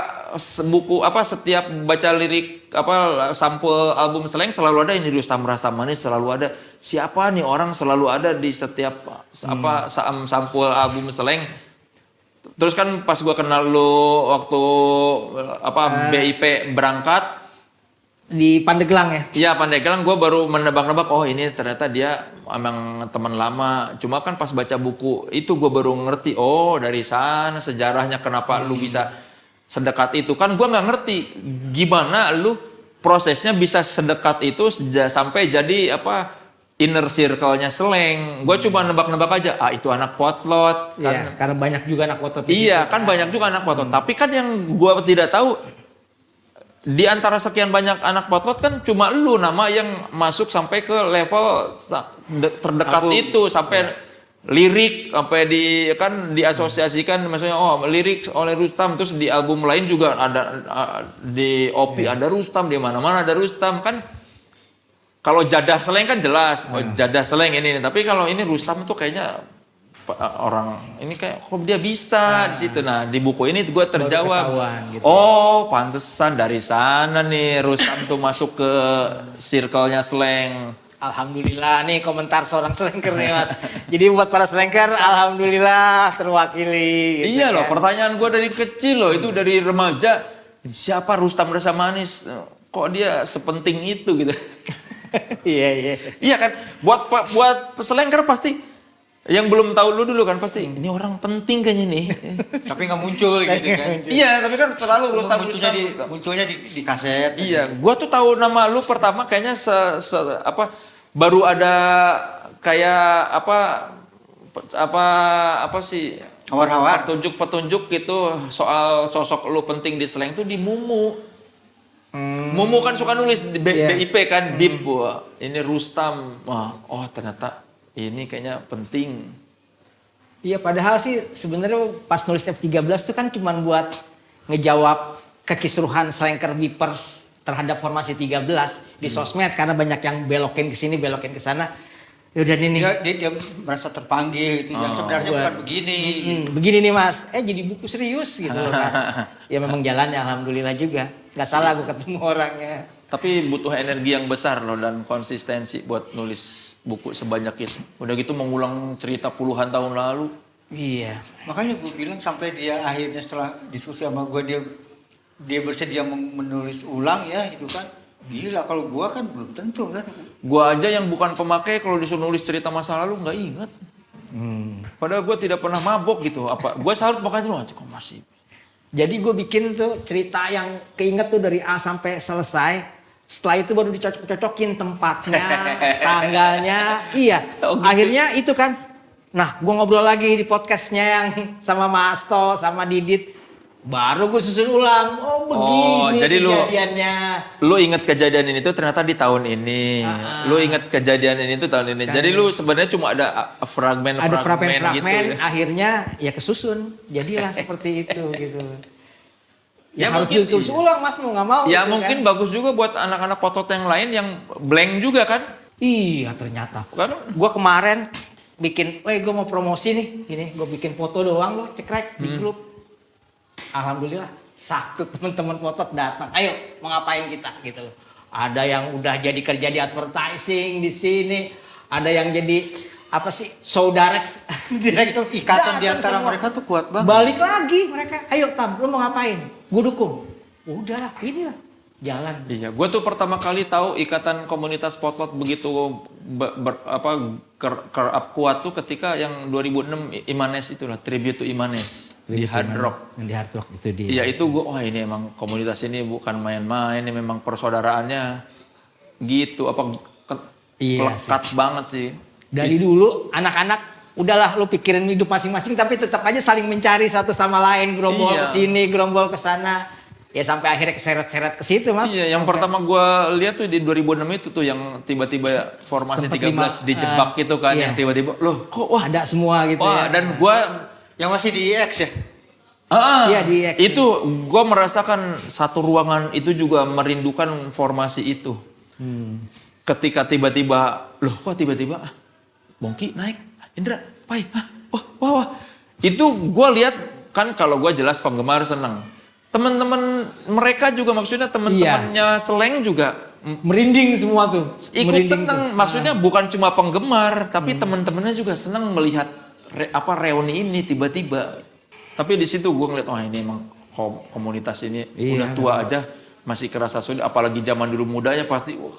buku setiap baca lirik sampul album Slank selalu ada ini Rustam Manis, selalu ada siapa nih orang, selalu ada di setiap sampul album Slank. Terus kan pas gue kenal lu waktu BIP berangkat di Pandeglang ya. iya Pandeglang, gue baru menebak-nebak ini ternyata dia emang teman lama. Cuma kan pas baca buku itu gue baru ngerti dari sana sejarahnya kenapa lu bisa sedekat itu. Kan gue nggak ngerti gimana lu prosesnya bisa sedekat itu sampai jadi inner circle-nya Slank. Gue cuma nebak-nebak aja, itu anak potlot Iya, kan. karena banyak juga anak foto di Iya situ, kan banyak juga anak potlot. Tapi kan yang gue tidak tahu di antara sekian banyak anak potlot kan cuma lu nama yang masuk sampai ke level terdekat itu, sampai lirik sampai diasosiasikan maksudnya lirik oleh Rustam, terus di album lain juga ada di OP ada Rustam, di mana-mana ada Rustam kan. Kalau Jadah Slank kan jelas, Jadah Slank ini, tapi kalau ini Rustam tuh kayaknya orang ini kayak kok dia bisa di situ. Nah, di buku ini gue terjawab. Gitu. Pantesan dari sana nih Rustam tuh masuk ke circle-nya Slank. Alhamdulillah nih komentar seorang slanker nih Mas. Jadi buat para slanker, alhamdulillah terwakili. Gitu Iya loh, kan. pertanyaan gue dari kecil loh, itu dari remaja, siapa Rustam Manis? Kok dia sepenting itu gitu? Iya. Iya kan, buat slanker pasti yang belum tahu lu dulu kan pasti ini orang penting kayaknya nih. tapi nggak muncul gitu kan. Iya, tapi kan selalu Rustam. munculnya di kaset. Iya, gua tuh tahu nama lu pertama kayaknya baru ada kayak apa sih Hawar-hawar. petunjuk gitu soal sosok lu penting di Slank tuh di Mumu. Mumu kan suka nulis di BIP kan, BIP. Wah, ini Rustam. Ternyata ini kayaknya penting. Iya, padahal sih sebenarnya pas nulis F13 tuh kan cuman buat ngejawab kekisruhan slanker Bipers terhadap formasi 13 di sosmed karena banyak yang belokin ke sini, belokin ke sana. Ya udah nih. Dia merasa terpanggil gitu. Yang sebenarnya bukan begini. Begini nih Mas, jadi buku serius gitu loh kan. Ya memang jalannya alhamdulillah juga. Gak salah gue ketemu orangnya. Tapi butuh energi yang besar loh dan konsistensi buat nulis buku sebanyak itu. Udah gitu mengulang cerita puluhan tahun lalu. Iya. Makanya gue bilang sampai dia akhirnya setelah diskusi sama gue dia bersedia menulis ulang ya gitu kan. Gila, kalau gue kan belum tentu kan. Gua aja yang bukan pemakai kalau disuruh nulis cerita masa lalu nggak ingat. Padahal gue tidak pernah mabok gitu. Gue selalu pakai dulu, kok masih. Jadi gue bikin tuh cerita yang keinget tuh dari A sampai selesai. Setelah itu baru dicocok-cocokin tempatnya, tanggalnya. Iya, akhirnya itu kan. Nah, gue ngobrol lagi di podcastnya yang sama Mas Asto, sama Didit. Baru gue susun ulang. Begini jadi kejadiannya. Lu inget kejadian ini tuh ternyata di tahun ini. Lu inget kejadian ini tuh tahun ini. Jadi lu sebenarnya cuma ada fragmen gitu ya. Akhirnya ya kesusun. Jadilah seperti itu gitu. Ya harus mungkin ditulis ulang Mas, mau nggak mau. Ya gitu, mungkin kan? bagus juga buat anak-anak potot yang lain yang blank juga kan. Iya ternyata. Kan? Gue kemarin bikin, gue mau promosi nih, gini, gue bikin foto doang loh, cekrek di grup. Alhamdulillah, satu teman-teman potot datang. Ayo, mau ngapain kita gitu loh. Ada yang udah jadi kerja di advertising di sini, ada yang jadi saudara direktur. Ikatan di antara mereka tuh kuat banget. Balik lagi mereka, ayo Tam, lu mau ngapain? Gue dukung. Udahlah, inilah. jalan. Iya, gue tuh pertama kali tahu ikatan komunitas potlot begitu kuat tuh ketika yang 2006 Imanes itulah, Tribute to Imanes di Hard Rock. Di Hard Rock itu dia. Iya itu gue, wah ini emang komunitas ini bukan main-main, ini memang persaudaraannya gitu, Iya lekat banget sih. Dari dulu anak-anak udahlah lu pikirin hidup masing-masing tapi tetap aja saling mencari satu sama lain, gerombol Iya. ke sini, gerombol ke sana. Ya sampai akhirnya keseret-seret ke situ, Mas. Iya, yang pertama gue lihat tuh di 2006 itu tuh yang tiba-tiba formasi Sempet 13 dijebak gitu kan, iya. yang tiba-tiba loh kok wah Ada semua gitu wah, ya. dan gue Yang masih di X ya? Iya, di X. itu gue merasakan satu ruangan itu juga merindukan formasi itu. Ketika tiba-tiba, loh kok tiba-tiba Bongki naik, Indra, Pai, wah. Itu gue lihat kan kalau gue jelas penggemar seneng. Teman-teman mereka juga maksudnya teman-temannya Seleng juga Merinding semua tuh. ikut Merinding seneng. tuh. Maksudnya bukan cuma penggemar, tapi teman-temannya juga seneng melihat reuni ini tiba-tiba. Tapi di situ gue ngeliat, wah ini emang komunitas ini udah tua aja masih kerasa sulit. Apalagi zaman dulu mudanya pasti. Wah.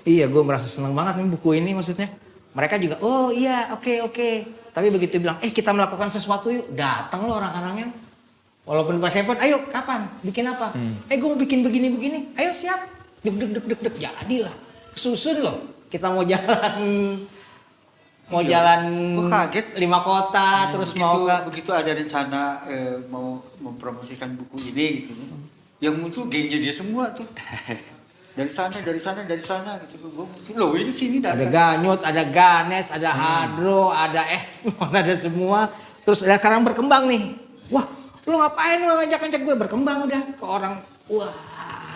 Iya, gue merasa senang banget nih buku ini maksudnya. Mereka juga, oh iya, oke. Tapi begitu bilang, kita melakukan sesuatu yuk, datang lo orang-orangnya. Walaupun pakai handphone, ayo kapan? Bikin apa? Gue mau bikin begini-begini. Ayo siap. Deg. Jadilah. Susun loh. Kita mau jalan. Gua kaget. 5 kota, terus mau ke... begitu ada rencana mau mempromosikan buku ini gitu. Yang muncul gengnya dia semua tuh. Dari sana gitu. Gue muncul, loh ini sini Ada datang. Ganyut, ada Ganes, ada Hadro, ada ada semua. Terus sekarang berkembang nih. Wah, lu ngapain lu ngajak-ngajak gue? Berkembang udah ke orang. Wah,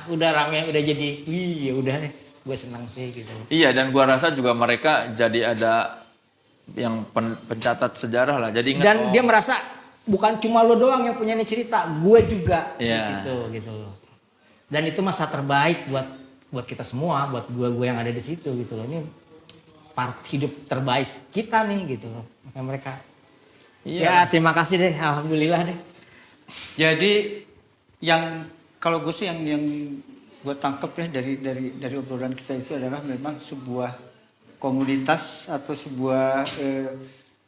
udah rame, udah jadi. Iya, udah deh. Gue senang sih gitu. Iya, dan gua rasa juga mereka jadi ada yang pencatat sejarah lah. Jadi ingat, Dan dia merasa bukan cuma lo doang yang punya nih cerita, gue juga di Iya. situ gitu loh. Dan itu masa terbaik buat kita semua, buat gue yang ada di situ gitu loh. Ini part hidup terbaik kita nih gitu loh. Makanya mereka. Iya. Ya terima kasih deh, alhamdulillah deh. Jadi yang kalau gue sih yang gue tangkap ya dari obrolan kita itu adalah memang sebuah komunitas atau sebuah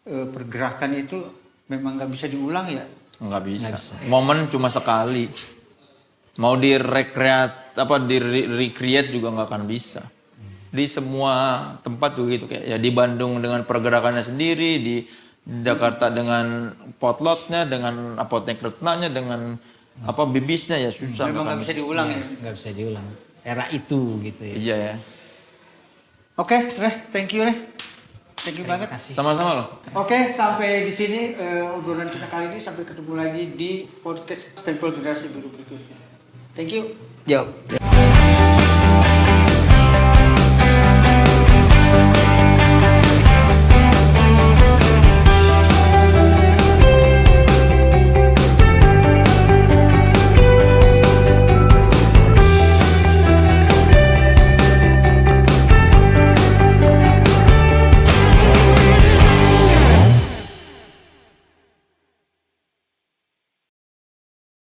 pergerakan itu memang nggak bisa diulang ya. nggak bisa. Momen cuma sekali. Mau recreate juga nggak akan bisa. Di semua tempat juga gitu, kayak ya di Bandung dengan pergerakannya sendiri, di Jakarta dengan potlotnya, dengan apotek retnanya, dengan bibisnya ya susah. Memang nggak bisa diulang ya. Nggak bisa diulang. Era itu gitu ya. Iya ya. Oke, Reh, thank you Reh. Thank you banget. Terima kasih. Sama-sama loh. Oke, sampai di sini obrolan kita kali ini. Sampai ketemu lagi di podcast Stempel Generasi Biru berikutnya. Thank you. Yo.